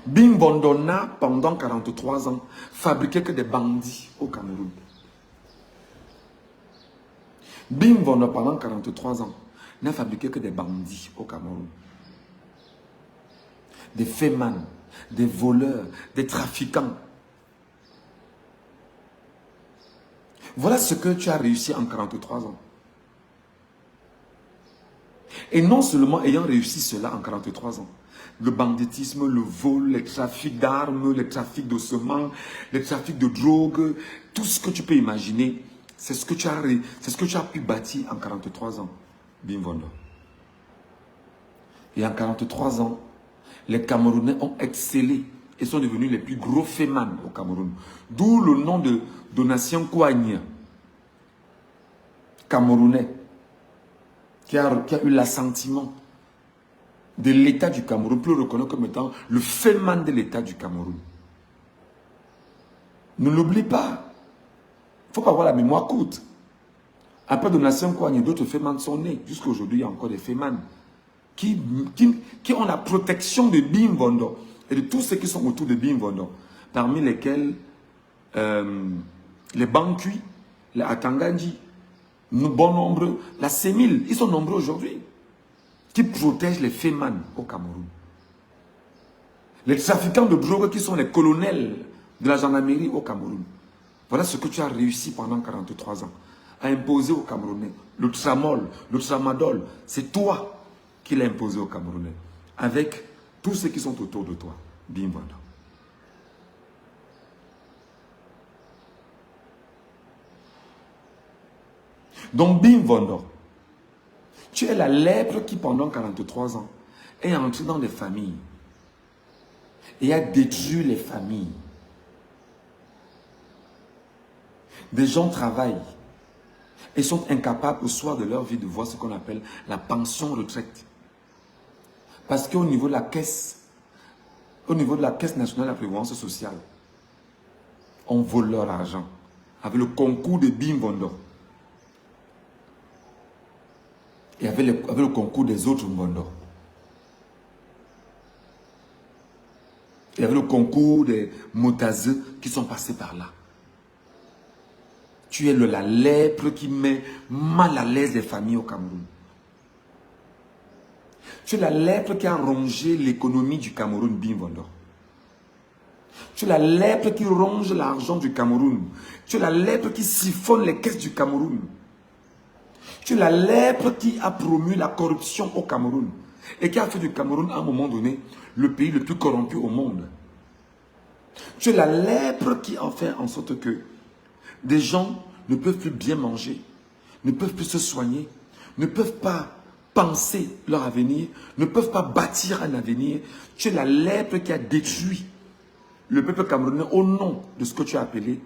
A: Bimbondo n'a, pendant 43 ans, fabriqué que des bandits au Cameroun. Bimbondo, pendant 43 ans, n'a fabriqué que des bandits au Cameroun. Des fémans, des voleurs, des trafiquants. Voilà ce que tu as réussi en 43 ans. Et non seulement ayant réussi cela en 43 ans, le banditisme, le vol, les trafics d'armes, les trafics de semences, les trafics de drogue, tout ce que tu peux imaginer, c'est ce que tu as pu bâtir en 43 ans, Bimbondo. Et en 43 ans, les Camerounais ont excellé et sont devenus les plus gros fémans au Cameroun. D'où le nom de Donatien Kouagne, Camerounais, qui a eu l'assentiment de l'État du Cameroun, plus reconnu comme étant le féman de l'État du Cameroun. Ne l'oublie pas. Il ne faut pas avoir la mémoire courte. Après Donatien Kouagne, d'autres fémans sont nés. Jusqu'à aujourd'hui, il y a encore des fémans qui ont la protection de Bimbondo et de tous ceux qui sont autour de Bimbondo, parmi lesquels les Bankui, les Atanganji, bon nombre, la Sémile, ils sont nombreux aujourd'hui, qui protègent les fémans au Cameroun. Les trafiquants de drogue qui sont les colonels de la gendarmerie au Cameroun. Voilà ce que tu as réussi pendant 43 ans, à imposer aux Camerounais. Le tramol, le tramadol, c'est toi qui l'as imposé aux Camerounais, avec tous ceux qui sont autour de toi. Bimbondo. Donc Bimbondo, tu es la lèpre qui pendant 43 ans est entrée dans les familles et a détruit les familles. Des gens travaillent et sont incapables au soir de leur vie de voir ce qu'on appelle la pension retraite. Parce qu'au niveau de la caisse, au niveau de la Caisse nationale de la prévoyance sociale. On vole leur argent avec le concours de Bim Bondo. Et avec le concours des autres Mbondo. Et avec le concours des Motazeux qui sont passés par là. Tu es la lèpre qui met mal à l'aise les familles au Cameroun. Tu es la lèpre qui a rongé l'économie du Cameroun, Bim Bondo. Tu es la lèpre qui ronge l'argent du Cameroun. Tu es la lèpre qui siphonne les caisses du Cameroun. Tu es la lèpre qui a promu la corruption au Cameroun et qui a fait du Cameroun, à un moment donné, le pays le plus corrompu au monde. Tu es la lèpre qui a fait en sorte que des gens ne peuvent plus bien manger, ne peuvent plus se soigner, ne peuvent pas penser leur avenir, ne peuvent pas bâtir un avenir. Tu es la lèpre qui a détruit le peuple camerounais au nom de ce que tu as appelé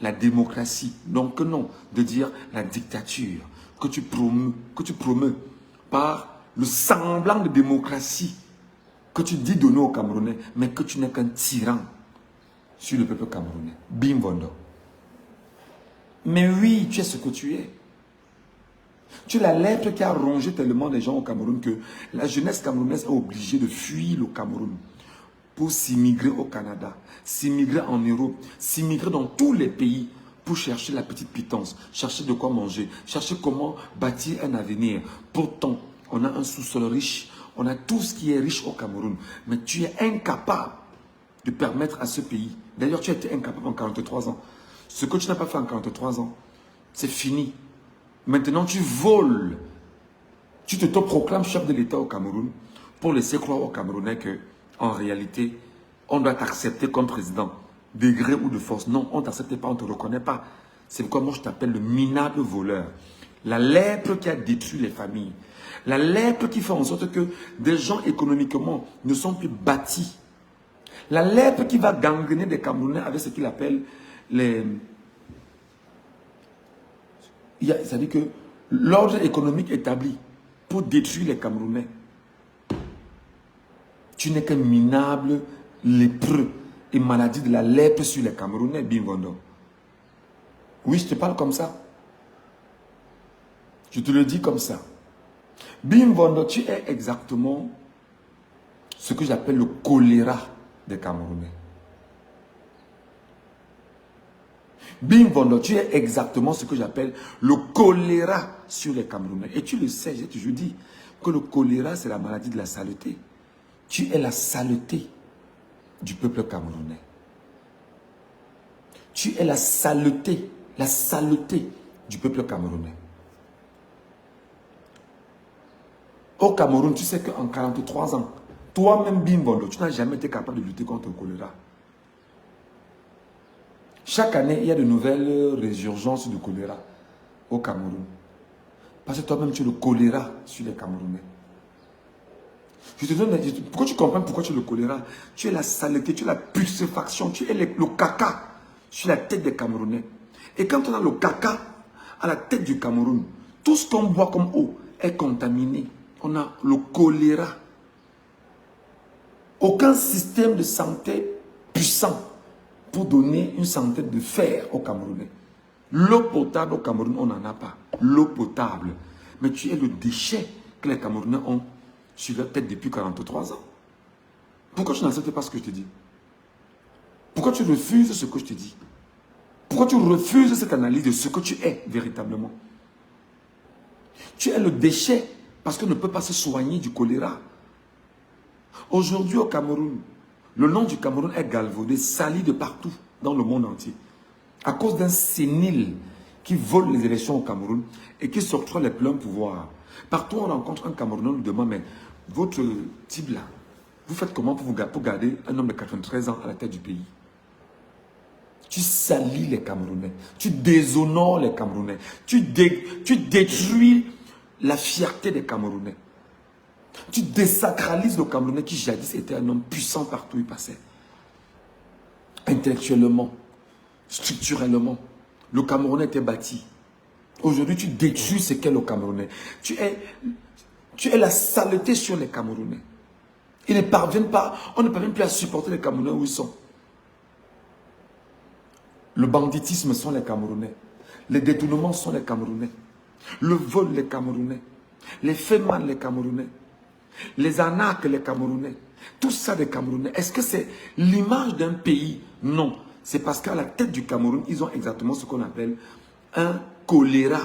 A: la démocratie. Donc non, de dire la dictature que tu promeux par le semblant de démocratie que tu dis donner aux Camerounais, mais que tu n'es qu'un tyran sur le peuple camerounais. Bim Bondo. Mais oui, tu es ce que tu es. Tu es la lèpre qui a rongé tellement les gens au Cameroun que la jeunesse camerounaise est obligée de fuir le Cameroun pour s'immigrer au Canada, s'immigrer en Europe, s'immigrer dans tous les pays pour chercher la petite pitance, chercher de quoi manger, chercher comment bâtir un avenir. Pourtant, on a un sous-sol riche, on a tout ce qui est riche au Cameroun, mais tu es incapable de permettre à ce pays. D'ailleurs, tu as été incapable en 43 ans. Ce que tu n'as pas fait en 43 ans, c'est fini. Maintenant, tu voles. Tu te proclames chef de l'État au Cameroun pour laisser croire aux Camerounais que, en réalité, on doit t'accepter comme président, de gré ou de force. Non, on ne t'accepte pas, on ne te reconnaît pas. C'est pourquoi moi je t'appelle le minable voleur. La lèpre qui a détruit les familles. La lèpre qui fait en sorte que des gens économiquement ne sont plus bâtis. La lèpre qui va gangrener des Camerounais avec ce qu'il appelle les... C'est-à-dire que l'ordre économique établi pour détruire les Camerounais. Tu n'es qu'un minable lépreux et maladie de la lèpre sur les Camerounais, Bim Bondo. Oui, je te parle comme ça. Je te le dis comme ça. Bim Bondo, tu es exactement ce que j'appelle le choléra des Camerounais. Bim Bondo, tu es exactement ce que j'appelle le choléra sur les Camerounais. Et tu le sais, j'ai toujours dit que le choléra, c'est la maladie de la saleté. Tu es la saleté du peuple camerounais. Tu es la saleté du peuple camerounais. Au Cameroun, tu sais qu'en 43 ans, toi-même, Bim Bondo, tu n'as jamais été capable de lutter contre le choléra. Chaque année, il y a de nouvelles résurgences de choléra au Cameroun. Parce que toi-même, tu es le choléra sur les Camerounais. Je te donne, pourquoi tu comprends pourquoi tu es le choléra? Tu es la saleté, tu es la putréfaction, tu es le caca sur la tête des Camerounais. Et quand on a le caca à la tête du Cameroun, tout ce qu'on boit comme eau est contaminé. On a le choléra. Aucun système de santé puissant pour donner une santé de fer aux Camerounais. L'eau potable au Cameroun, on n'en a pas. L'eau potable. Mais tu es le déchet que les Camerounais ont sur leur tête depuis 43 ans. Pourquoi tu n'acceptes pas ce que je te dis? Pourquoi tu refuses ce que je te dis? Pourquoi tu refuses cette analyse de ce que tu es véritablement? Tu es le déchet parce qu'on ne peut pas se soigner du choléra. Aujourd'hui au Cameroun, le nom du Cameroun est galvaudé, sali de partout dans le monde entier. À cause d'un sénile qui vole les élections au Cameroun et qui s'octroie les pleins pouvoirs. Partout on rencontre un Camerounais, on nous demande, mais votre type là, vous faites comment pour garder un homme de 93 ans à la tête du pays? Tu salis les Camerounais, tu déshonores les Camerounais, tu détruis la fierté des Camerounais. Tu désacralises le Camerounais qui jadis était un homme puissant partout où il passait. Intellectuellement, structurellement, le Camerounais était bâti. Aujourd'hui, tu détruis ce qu'est le Camerounais. Tu es la saleté sur les Camerounais. Ils ne parviennent pas, on ne parvient plus à supporter les Camerounais où ils sont. Le banditisme sont les Camerounais. Les détournements sont les Camerounais. Le vol, les Camerounais. Les faits mal, les Camerounais. Les arnaques, les Camerounais. Tout ça, les Camerounais. Est-ce que c'est l'image d'un pays? Non. C'est parce qu'à la tête du Cameroun, ils ont exactement ce qu'on appelle un choléra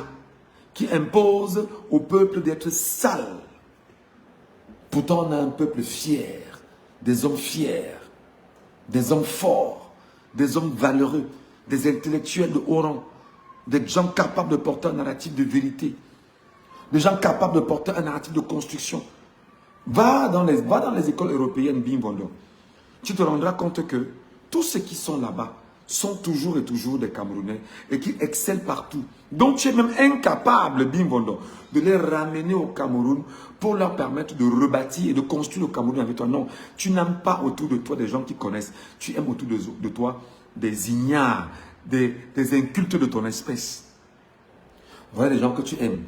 A: qui impose au peuple d'être sale. Pourtant, on a un peuple fier, des hommes fiers, des hommes forts, des hommes valeureux, des intellectuels de haut rang, des gens capables de porter un narratif de vérité, des gens capables de porter un narratif de construction. Va dans les écoles européennes, Bimbondo. Tu te rendras compte que tous ceux qui sont là-bas sont toujours et toujours des Camerounais et qui excellent partout. Donc tu es même incapable, Bimbondo, de les ramener au Cameroun pour leur permettre de rebâtir et de construire le Cameroun avec toi. Non, tu n'aimes pas autour de toi des gens qui connaissent. Tu aimes autour de toi des ignares, des incultes de ton espèce. Voilà les gens que tu aimes.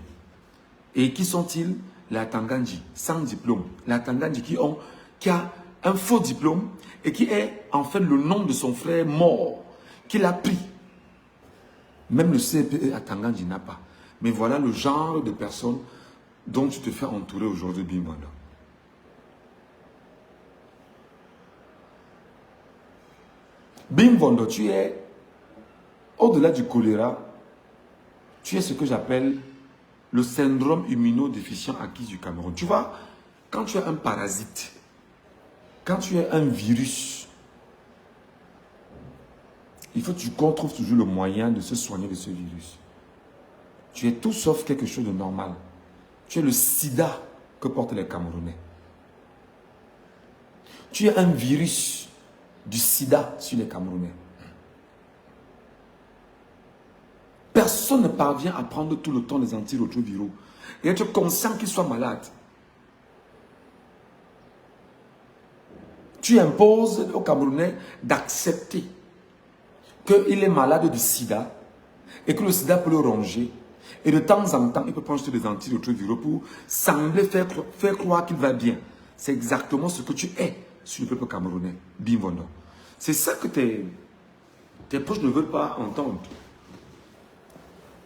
A: Et qui sont-ils? La Tangandji, sans diplôme. La Tangandji qui a un faux diplôme et qui est en fait le nom de son frère mort, qu'il a pris. Même le CPE à Tangandji n'a pas. Mais voilà le genre de personnes dont tu te fais entourer aujourd'hui, Bimbondo. Bimbondo, tu es, au-delà du choléra, tu es ce que j'appelle le syndrome immunodéficient acquis du Cameroun. Tu vois, quand tu es un parasite, quand tu es un virus, il faut qu'on trouve toujours le moyen de se soigner de ce virus. Tu es tout sauf quelque chose de normal. Tu es le sida que portent les Camerounais. Tu es un virus du sida sur les Camerounais. Personne ne parvient à prendre tout le temps les antirétroviraux et être conscient qu'il soit malade. Tu imposes aux Camerounais d'accepter qu'il est malade du sida et que le sida peut le ronger. Et de temps en temps, il peut prendre des antirétroviraux pour sembler faire croire qu'il va bien. C'est exactement ce que tu es sur le peuple camerounais. Bimbondo. C'est ça que tes proches ne veulent pas entendre.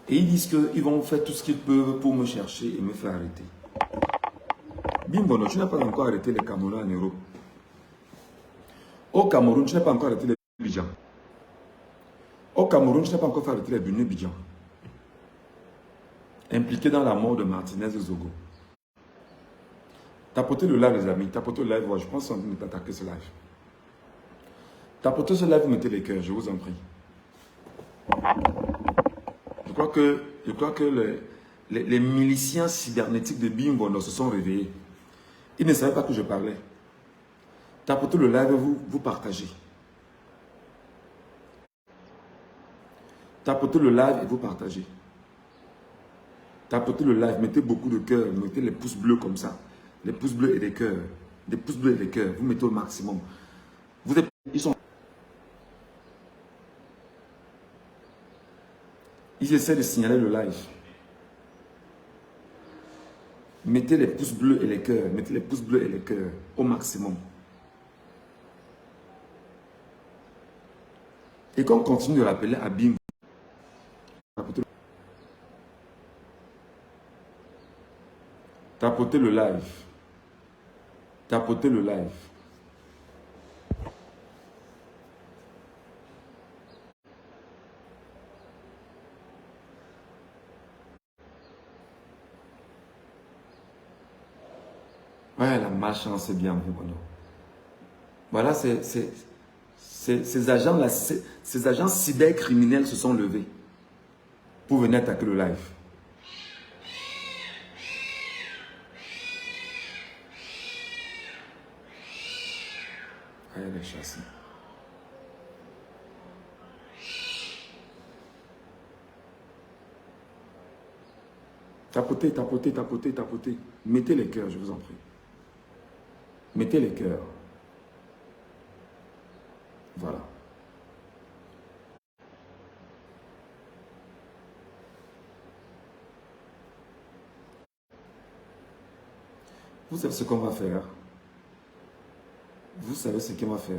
A: Et ils disent qu'ils vont faire tout ce qu'ils peuvent pour me chercher et me faire arrêter. Bimbondo, tu n'as pas encore arrêté les Camerounais en Europe. Au Cameroun, tu n'as pas encore arrêté les Bidjan. Au Cameroun, tu n'as pas encore fait arrêter les Bénin Bidjan. Impliqué dans la mort de Martinez et Zogo. Tapotez le live, les amis. Tapotez le live. Je pense qu'on va attaquer ce live. Tapotez ce live, mettez les cœurs, je vous en prie. Je crois que les miliciens cybernétiques de Bimbondo se sont réveillés. Ils ne savaient pas que je parlais. Tapotez le live, vous partagez. Tapotez le live et vous partagez. Tapotez le live, mettez beaucoup de cœurs, mettez les pouces bleus comme ça. Les pouces bleus et les cœurs. Des pouces bleus et des cœurs. Vous mettez au maximum. Ils essaient de signaler le live. Mettez les pouces bleus et les cœurs. Mettez les pouces bleus et les cœurs au maximum. Et qu'on continue de rappeler à Bim. Tapotez le live. Tapotez le live. Ouais, la malchance, c'est bien. Voilà, ces agents-là, ces agents cybercriminels se sont levés pour venir attaquer le live. Les châssis. Tapotez, tapotez, tapotez, tapotez. Mettez les cœurs, je vous en prie. Mettez les cœurs. Voilà. Vous savez ce qu'on va faire? Vous savez ce qu'il va faire?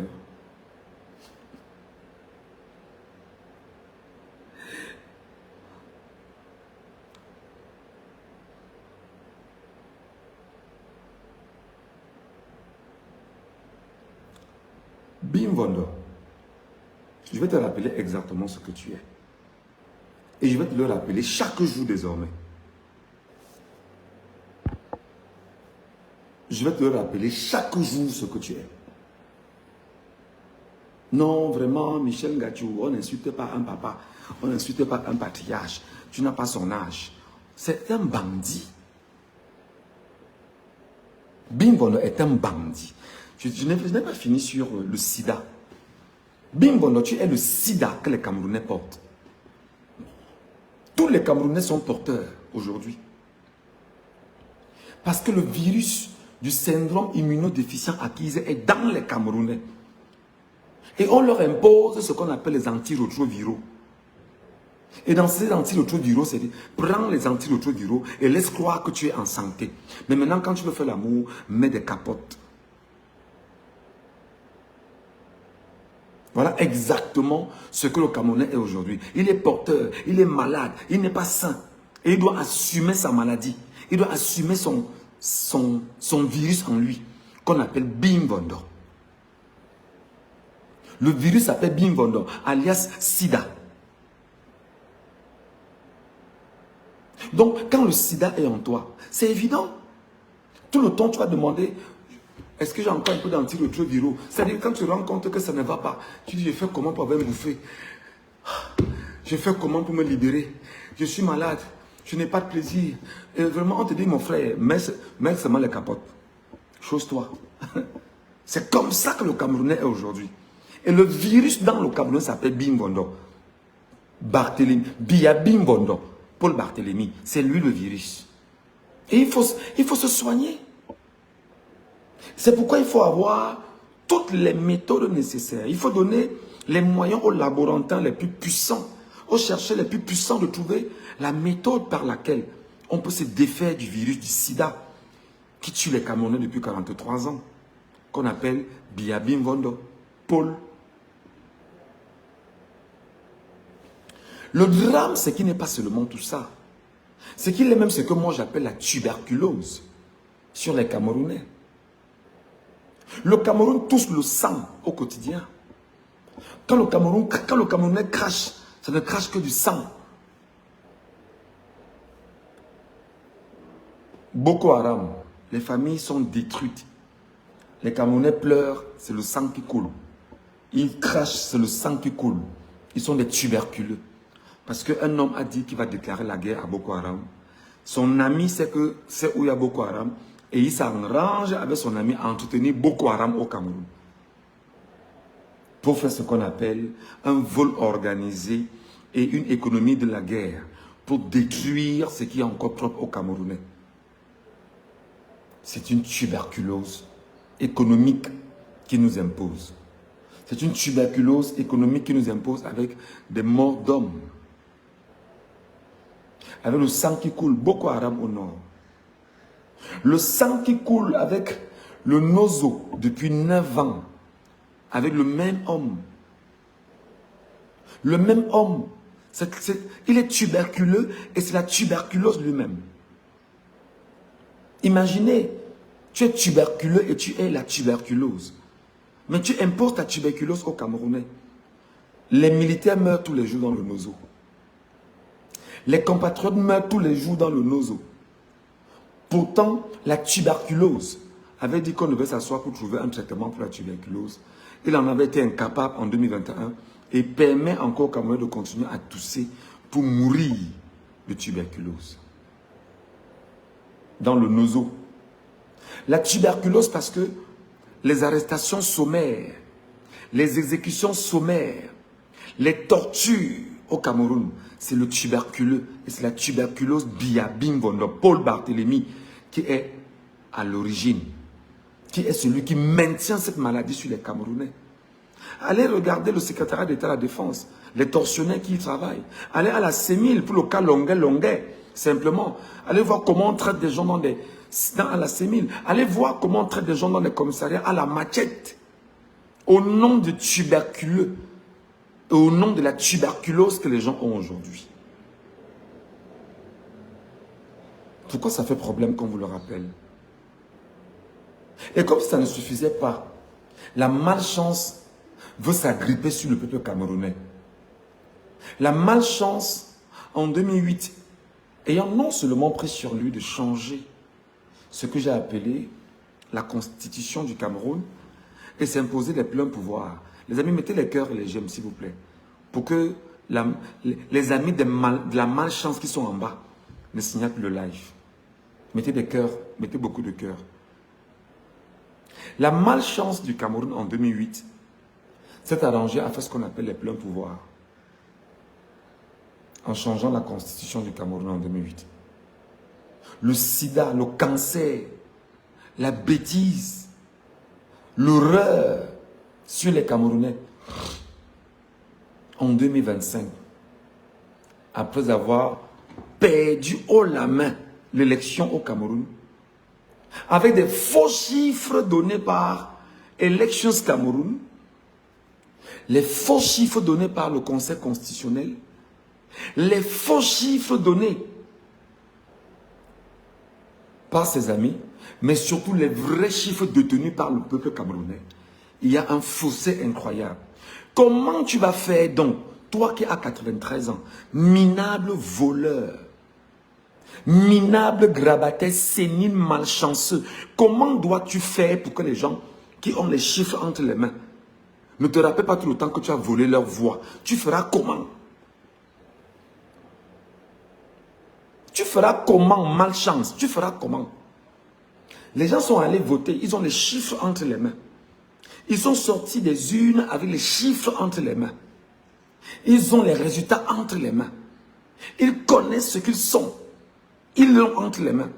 A: Bim Vondo, je vais te rappeler exactement ce que tu es. Et je vais te le rappeler chaque jour désormais. Je vais te le rappeler chaque jour ce que tu es. Non, vraiment, Michel Ngachou, on n'insulte pas un papa, on n'insulte pas un patriarche. Tu n'as pas son âge. C'est un bandit. Bim Vondo est un bandit. Je n'ai pas fini sur le sida. Bim Vondo, tu es le sida que les Camerounais portent. Tous les Camerounais sont porteurs aujourd'hui. Parce que le virus du syndrome immunodéficient acquis est dans les Camerounais. Et on leur impose ce qu'on appelle les antirétroviraux. Et dans ces antirétroviraux, c'est dire, prends les antirétroviraux et laisse croire que tu es en santé. Mais maintenant, quand tu veux faire l'amour, mets des capotes. Voilà exactement ce que le Camerounais est aujourd'hui. Il est porteur, il est malade, il n'est pas sain. Et il doit assumer sa maladie. Il doit assumer son virus en lui, qu'on appelle Bim Vondo. Le virus s'appelle Bim Vondo, alias Sida. Donc, quand le sida est en toi, c'est évident. Tout le temps, tu vas demander, est-ce que j'ai encore un peu d'antirétroviraux? C'est-à-dire, quand tu te rends compte que ça ne va pas, tu dis, je fais comment pour avoir me bouffer? Je fais comment pour me libérer? Je suis malade, je n'ai pas de plaisir. Et vraiment, on te dit, mon frère, mets seulement les capotes. Chose-toi. C'est comme ça que le Camerounais est aujourd'hui. Et le virus dans le Cameroun s'appelle Bim Vondo. Barthélemy, Bim Vondo. Paul Barthélemy, c'est lui le virus. Et il faut se soigner. C'est pourquoi il faut avoir toutes les méthodes nécessaires. Il faut donner les moyens aux laborantins les plus puissants, aux chercheurs les plus puissants de trouver la méthode par laquelle on peut se défaire du virus du sida qui tue les Camerounais depuis 43 ans, qu'on appelle Bim Vondo, Paul. Le drame, c'est qu'il n'est pas seulement tout ça. C'est qu'il est même ce que moi j'appelle la tuberculose sur les Camerounais. Le Cameroun touche le sang au quotidien. Quand le Camerounais crache, ça ne crache que du sang. Boko Haram, les familles sont détruites. Les Camerounais pleurent, c'est le sang qui coule. Ils crachent, c'est le sang qui coule. Ils sont des tuberculeux. Parce qu'un homme a dit qu'il va déclarer la guerre à Boko Haram. Son ami sait où il y a Boko Haram. Et il s'arrange avec son ami à entretenir Boko Haram au Cameroun. Pour faire ce qu'on appelle un vol organisé et une économie de la guerre. Pour détruire ce qui est encore propre aux Camerounais. C'est une tuberculose économique qui nous impose. C'est une tuberculose économique qui nous impose avec des morts d'hommes. Avec le sang qui coule, Boko Haram au nord. Le sang qui coule avec le Nozo depuis 9 ans. Avec le même homme. Le même homme. Il est tuberculeux et c'est la tuberculose lui-même. Imaginez, tu es tuberculeux et tu es la tuberculose. Mais tu imposes ta tuberculose aux Camerounais. Les militaires meurent tous les jours dans le Nozo. Les compatriotes meurent tous les jours dans le Nozo. Pourtant, la tuberculose avait dit qu'on devait s'asseoir pour trouver un traitement pour la tuberculose. Il en avait été incapable en 2021 et permet encore aux Camerounais de continuer à tousser pour mourir de tuberculose. Dans le Nozo. La tuberculose parce que les arrestations sommaires, les exécutions sommaires, les tortures au Cameroun, c'est le tuberculeux et c'est la tuberculose Bim Vondo, Paul Barthélemy qui est à l'origine, qui est celui qui maintient cette maladie sur les Camerounais. Allez regarder le secrétariat d'État à la Défense, les tortionnaires qui y travaillent. Allez à la CEMIL pour le cas Longuet, simplement. Allez voir comment on traite des gens à la CEMIL. Allez voir comment on traite des gens dans les commissariats à la machette. Au nom de tuberculeux, et au nom de la tuberculose que les gens ont aujourd'hui. Pourquoi ça fait problème qu'on vous le rappelle? Et comme ça ne suffisait pas, la malchance veut s'agripper sur le peuple camerounais. La malchance, en 2008, ayant non seulement pris sur lui de changer ce que j'ai appelé la constitution du Cameroun et s'imposer les pleins pouvoirs. Les amis, mettez les cœurs et les j'aime, s'il vous plaît, pour que les amis de la malchance qui sont en bas ne signalent plus le live. Mettez des cœurs, mettez beaucoup de cœurs. La malchance du Cameroun en 2008 s'est arrangée à faire ce qu'on appelle les pleins pouvoirs en changeant la constitution du Cameroun en 2008. Le sida, le cancer, la bêtise, l'horreur sur les Camerounais en 2025, après avoir perdu haut la main l'élection au Cameroun, avec des faux chiffres donnés par Elections Cameroun, les faux chiffres donnés par le Conseil constitutionnel, les faux chiffres donnés par ses amis, mais surtout les vrais chiffres détenus par le peuple camerounais. Il y a un fossé incroyable. Comment tu vas faire donc, toi qui as 93 ans, minable voleur, minable grabataire, sénile, malchanceux, comment dois-tu faire pour que les gens qui ont les chiffres entre les mains ne te rappellent pas tout le temps que tu as volé leur voix? Tu feras comment? Tu feras comment, malchance? Tu feras comment? Les gens sont allés voter, ils ont les chiffres entre les mains. Ils sont sortis des urnes avec les chiffres entre les mains. Ils ont les résultats entre les mains. Ils connaissent ce qu'ils sont. Ils l'ont entre les mains.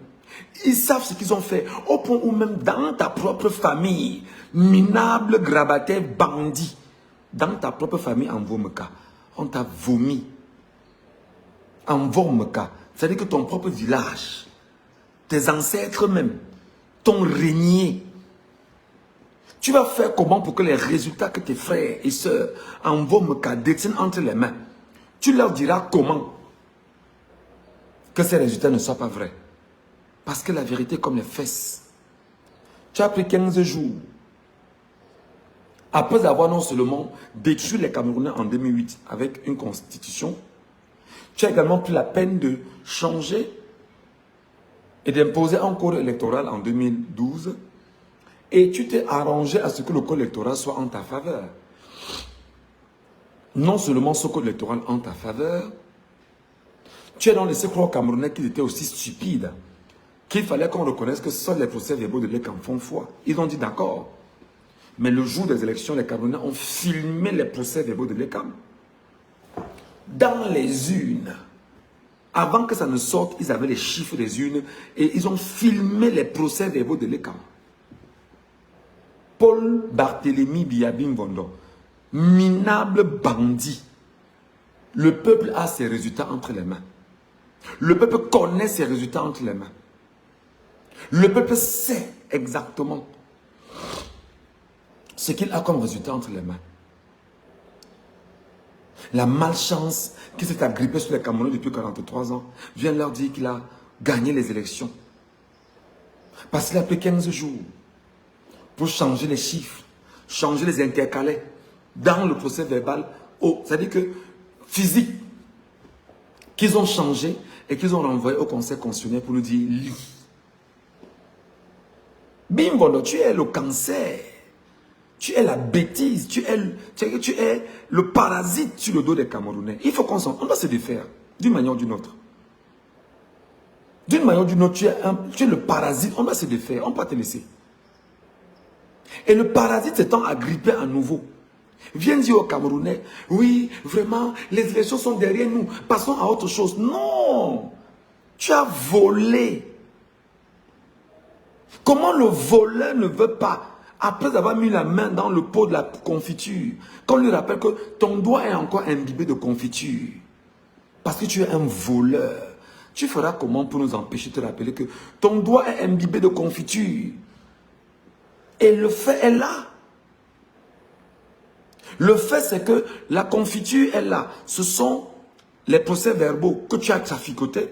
A: Ils savent ce qu'ils ont fait. Au point où même dans ta propre famille, minable, grabataire, bandit, dans ta propre famille en Vomeka, on t'a vomi. En Vomeka, c'est-à-dire que ton propre village, tes ancêtres même, t'ont régné. Tu vas faire comment pour que les résultats que tes frères et sœurs en Vomeka détiennent entre les mains? Tu leur diras comment que ces résultats ne soient pas vrais. Parce que la vérité est comme les fesses. Tu as pris 15 jours. Après avoir non seulement détruit les Camerounais en 2008 avec une constitution, tu as également pris la peine de changer et d'imposer un code électoral en 2012. Et tu t'es arrangé à ce que le code électoral soit en ta faveur. Non seulement ce code électoral en ta faveur, tu es dans laissé croire aux Camerounais qu'ils étaient aussi stupides, qu'il fallait qu'on reconnaisse que seuls les procès-verbaux de l'ECAM font foi. Ils ont dit d'accord. Mais le jour des élections, les Camerounais ont filmé les procès-verbaux de l'ECAM. Dans les urnes. Avant que ça ne sorte, ils avaient les chiffres des urnes et ils ont filmé les procès-verbaux de l'ECAM. Paul Barthélemy Biabim Bondo, minable bandit. Le peuple a ses résultats entre les mains. Le peuple connaît ses résultats entre les mains. Le peuple sait exactement ce qu'il a comme résultat entre les mains. La malchance qui s'est agrippée sur les Camerounais depuis 43 ans vient leur dire qu'il a gagné les élections. Parce qu'il a pris 15 jours pour changer les chiffres, changer les intercalés dans le procès verbal. C'est-à-dire que physique, qu'ils ont changé et qu'ils ont renvoyé au Conseil constitutionnel pour nous dire lui. Bimbo, tu es le cancer, tu es la bêtise, tu es le parasite sur le dos des Camerounais. Il faut qu'on doit se défaire d'une manière ou d'une autre. D'une manière ou d'une autre, tu es le parasite, on doit se défaire, on ne peut pas te laisser. Et le parasite s'étant agrippé à nouveau, vient dire aux Camerounais, oui, vraiment, les élections sont derrière nous, passons à autre chose. Non, tu as volé. Comment le voleur ne veut pas, après avoir mis la main dans le pot de la confiture, qu'on lui rappelle que ton doigt est encore imbibé de confiture, parce que tu es un voleur. Tu feras comment pour nous empêcher de te rappeler que ton doigt est imbibé de confiture? Et le fait est là. Le fait, c'est que la confiture est là. Ce sont les procès-verbaux que tu as traficotés.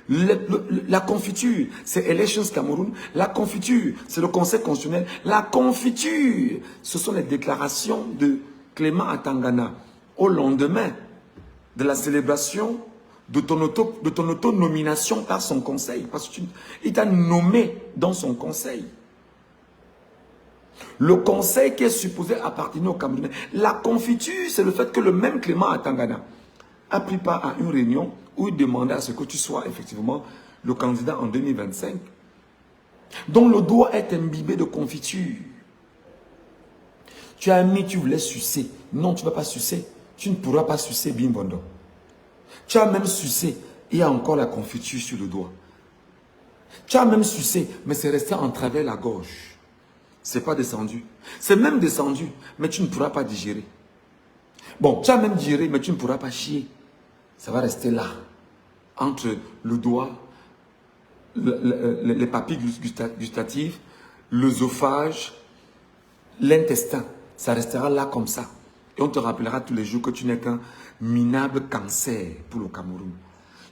A: La confiture, c'est Elections Cameroun. La confiture, c'est le Conseil constitutionnel. La confiture, ce sont les déclarations de Clément Atangana au lendemain de la célébration de ton auto-nomination par son conseil. Parce qu'il t'a nommé dans son conseil. Le conseil qui est supposé appartenir au Camerounais. La confiture, c'est le fait que le même Clément Atangana a pris part à une réunion où il demandait à ce que tu sois effectivement le candidat en 2025. Donc le doigt est imbibé de confiture. Tu as mis, tu voulais sucer. Non, tu ne vas pas sucer. Tu ne pourras pas sucer Bimbondo. Tu as même sucé. Il y a encore la confiture sur le doigt. Tu as même sucé, mais c'est resté en travers la gorge. Ce n'est pas descendu. C'est même descendu, mais tu ne pourras pas digérer. Bon, tu as même digéré, mais tu ne pourras pas chier. Ça va rester là, entre le doigt, les papilles gustatives, l'œsophage, l'intestin. Ça restera là comme ça. Et on te rappellera tous les jours que tu n'es qu'un minable cancer pour le Cameroun.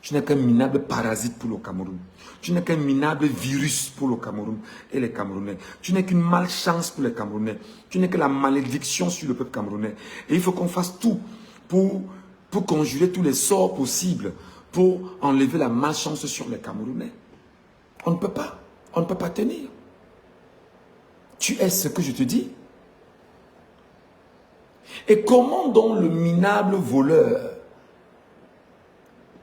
A: Tu n'es qu'un minable parasite pour le Cameroun. Tu n'es qu'un minable virus pour le Cameroun et les Camerounais. Tu n'es qu'une malchance pour les Camerounais. Tu n'es que la malédiction sur le peuple camerounais. Et il faut qu'on fasse tout pour conjurer tous les sorts possibles, pour enlever la malchance sur les Camerounais. On ne peut pas. On ne peut pas tenir. Tu es ce que je te dis. Et comment donc le minable voleur,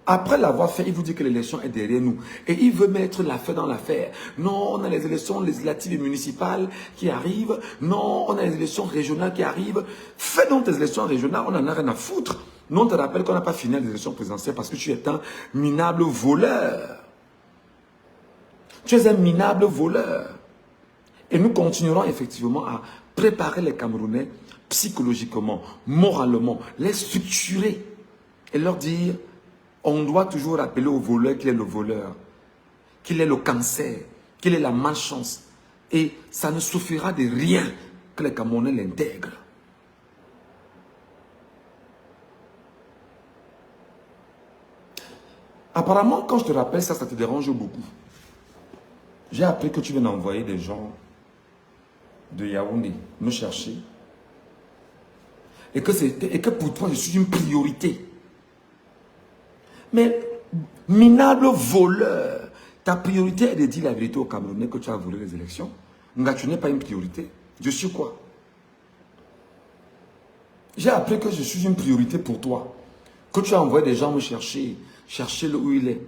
A: après l'avoir fait, il vous dit que l'élection est derrière nous. Et il veut mettre l'affaire dans l'affaire. Non, on a les élections législatives et municipales qui arrivent. Non, on a les élections régionales qui arrivent. Fais donc tes élections régionales, on n'en a rien à foutre. Non, on te rappelle qu'on n'a pas fini les élections présidentielles parce que tu es un minable voleur. Tu es un minable voleur. Et nous continuerons effectivement à préparer les Camerounais psychologiquement, moralement, les structurer et leur dire, on doit toujours rappeler au voleur qu'il est le voleur, qu'il est le cancer, qu'il est la malchance. Et ça ne suffira de rien que les Camerounais l'intègrent. Apparemment, quand je te rappelle ça, ça te dérange beaucoup. J'ai appris que tu viens d'envoyer des gens de Yaoundé me chercher. Et que pour toi, je suis une priorité. Mais, minable voleur, ta priorité est de dire la vérité aux Camerounais que tu as volé les élections. Nga, tu n'es pas une priorité. Je suis quoi? J'ai appris que je suis une priorité pour toi. Que tu as envoyé des gens me chercher. Cherchez-le où il est.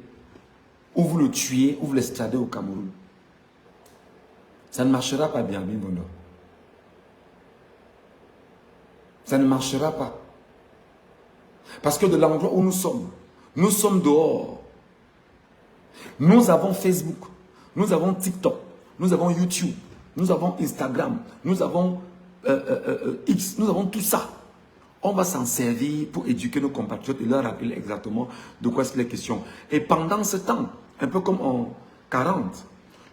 A: Ou vous le tuez, ou vous l'extradez au Cameroun. Ça ne marchera pas bien, Bimbondo. Ça ne marchera pas. Parce que de l'endroit où nous sommes dehors. Nous avons Facebook, nous avons TikTok, nous avons YouTube, nous avons Instagram, nous avons X, nous avons tout ça. On va s'en servir pour éduquer nos compatriotes et leur rappeler exactement de quoi c'est la question. Et pendant ce temps, un peu comme en 40,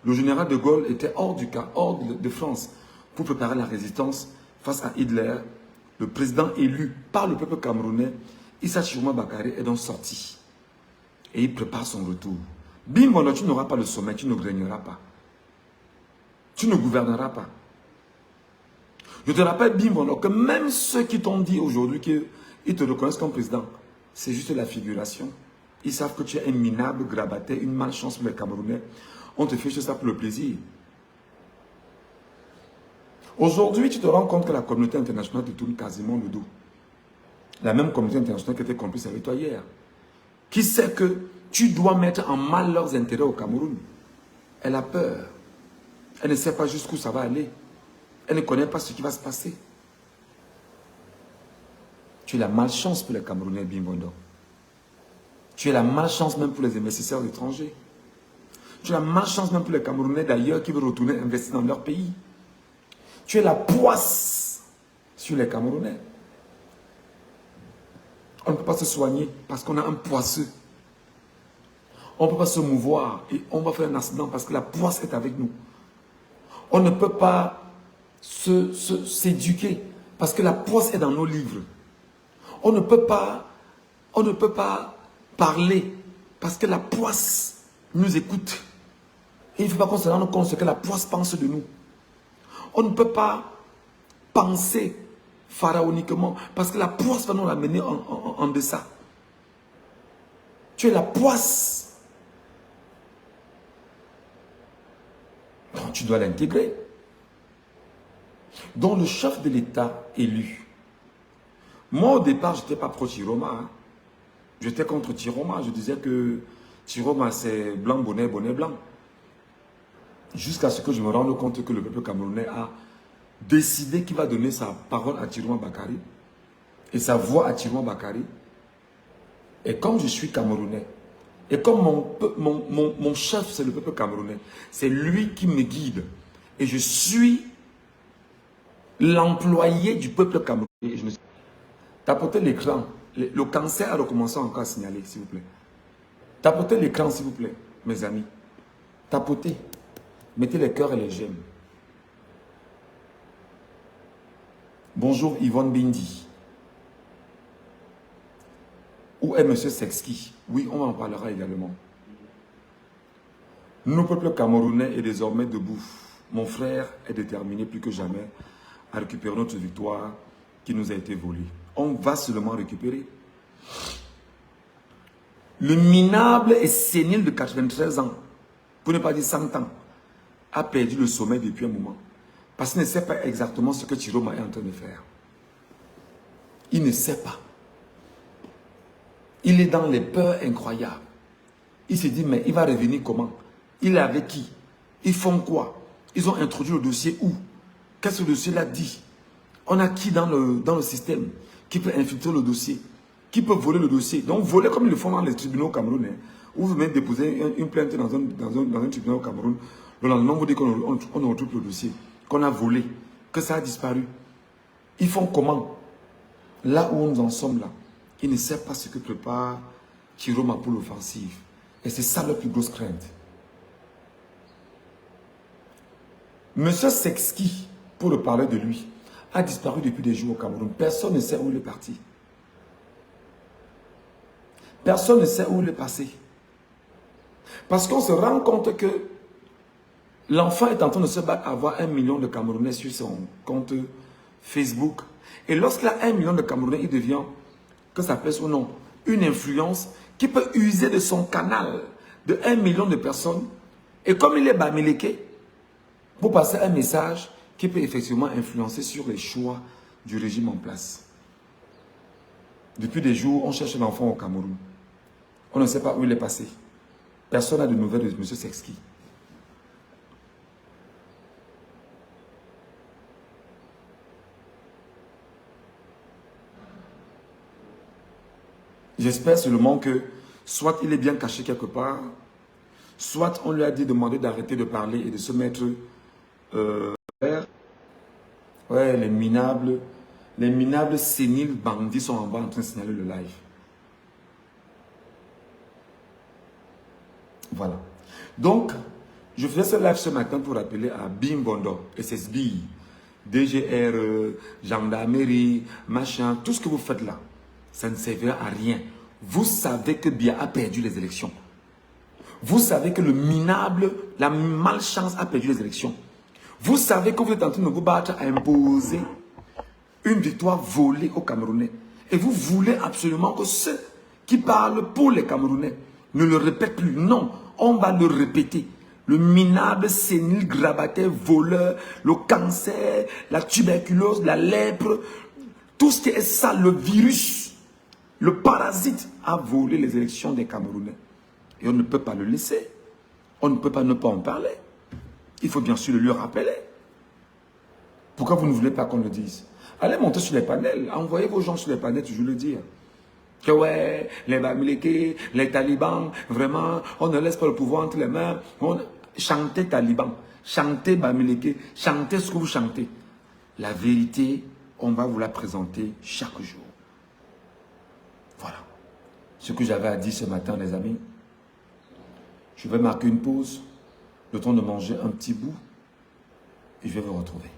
A: le général de Gaulle était hors de France pour préparer la résistance face à Hitler. Le président élu par le peuple camerounais, Issa Chiroma Bakary, est donc sorti. Et il prépare son retour. Bimbondo, tu n'auras pas le sommet, tu ne régneras pas. Tu ne gouverneras pas. Je te rappelle, Bimbondo, que même ceux qui t'ont dit aujourd'hui qu'ils te reconnaissent comme président, c'est juste la figuration. Ils savent que tu es un minable grabataire, une malchance pour les Camerounais. On te fait juste ça pour le plaisir. Aujourd'hui, tu te rends compte que la communauté internationale te tourne quasiment le dos. La même communauté internationale qui était complice avec toi hier. Qui sait que tu dois mettre en mal leurs intérêts au Cameroun. Elle a peur. Elle ne sait pas jusqu'où ça va aller. Elle ne connaît pas ce qui va se passer. Tu es la malchance pour les Camerounais, Bimbondo. Tu es la malchance même pour les investisseurs étrangers. Tu es la malchance même pour les Camerounais d'ailleurs qui veulent retourner investir dans leur pays. Tu es la poisse sur les Camerounais. On ne peut pas se soigner parce qu'on a un poisseux. On ne peut pas se mouvoir et on va faire un accident parce que la poisse est avec nous. On ne peut pas s'éduquer Parce que la poisse est dans nos livres. On ne peut pas parler parce que la poisse nous écoute. Et il ne faut pas qu'on se rende compte de ce que la poisse pense de nous. On ne peut pas penser pharaoniquement parce que la poisse va nous l'amener en deçà. Tu es la poisse. Donc tu dois l'intégrer. Donc le chef de l'État élu. Moi au départ, je n'étais pas pro-Tiroma. Hein. J'étais contre Tiroma. Je disais que Tiroma c'est blanc, bonnet, bonnet, blanc. Jusqu'à ce que je me rende compte que le peuple camerounais a décidé qu'il va donner sa parole à Tiroma Bakari et sa voix à Tiroma Bakari. Et comme je suis camerounais, et comme mon chef c'est le peuple camerounais, c'est lui qui me guide. Et je suis l'employé du peuple camerounais. Et je me suis... Tapotez l'écran. Le cancer a recommencé encore à signaler, s'il vous plaît. Tapotez l'écran, s'il vous plaît, mes amis. Tapotez. Mettez les cœurs et les j'aime. Bonjour Yvonne Bindi. Où est M. Sexki? Oui, on en parlera également. Nous, peuple camerounais, est désormais debout. Mon frère est déterminé plus que jamais à récupérer notre victoire qui nous a été volée. On va seulement récupérer. Le minable et sénile de 93 ans, pour ne pas dire 100 ans, a perdu le sommeil depuis un moment. Parce qu'il ne sait pas exactement ce que Tiroma est en train de faire. Il ne sait pas. Il est dans les peurs incroyables. Il se dit, mais il va revenir comment? Il est avec qui? Ils font quoi? Ils ont introduit le dossier où? Qu'est-ce que le dossier l'a dit? On a qui dans le système qui peut infiltrer le dossier? Qui peut voler le dossier? Donc voler comme ils le font dans les tribunaux camerounais. Où vous venez déposer une plainte dans un tribunal au Cameroun. Le lendemain, vous dites qu'on retrouve le dossier, qu'on a volé, que ça a disparu. Ils font comment? Là où nous en sommes là, ils ne savent pas ce que prépare Tiroma pour l'offensive. Et c'est ça leur plus grosse crainte. Monsieur Sexki, pour le parler de lui, a disparu depuis des jours au Cameroun. Personne ne sait où il est parti. Personne ne sait où il est passé. Parce qu'on se rend compte que l'enfant est en train de se battre à avoir 1 million de Camerounais sur son compte Facebook. Et lorsqu'il a 1 million de Camerounais, il devient, que ça pèse ou non, une influence qui peut user de son canal de 1 million de personnes. Et comme il est bamileke, pour passer un message qui peut effectivement influencer sur les choix du régime en place. Depuis des jours, on cherche l'enfant au Cameroun. On ne sait pas où il est passé. Personne n'a de nouvelles de M. Sexki. J'espère seulement que soit il est bien caché quelque part, soit on lui a dit demander d'arrêter de parler et de se mettre ouais, les minables séniles bandits sont en bas en train de signaler le live. Voilà. Donc, je faisais ce live ce matin pour appeler à Bim Bondo, SSB, DGR, gendarmerie, machin, tout ce que vous faites là, ça ne servira à rien. Vous savez que Bia a perdu les élections. Vous savez que le minable, la malchance a perdu les élections. Vous savez que vous êtes en train de vous battre à imposer une victoire volée aux Camerounais. Et vous voulez absolument que ceux qui parlent pour les Camerounais ne le répètent plus. Non, on va le répéter. Le minable, sénile, grabataire, voleur, le cancer, la tuberculose, la lèpre, tout ce qui est ça, le virus, le parasite a volé les élections des Camerounais. Et on ne peut pas le laisser. On ne peut pas ne pas en parler. Il faut bien sûr le lui rappeler. Pourquoi vous ne voulez pas qu'on le dise? Allez monter sur les panels. Envoyez vos gens sur les panels, toujours le dire. Que ouais, les Bamileke, les talibans, vraiment, on ne laisse pas le pouvoir entre les mains. Chantez talibans, chantez Bamileke, chantez ce que vous chantez. La vérité, on va vous la présenter chaque jour. Voilà. Ce que j'avais à dire ce matin, les amis. Je vais marquer une pause, le temps de manger un petit bout, et je vais vous retrouver.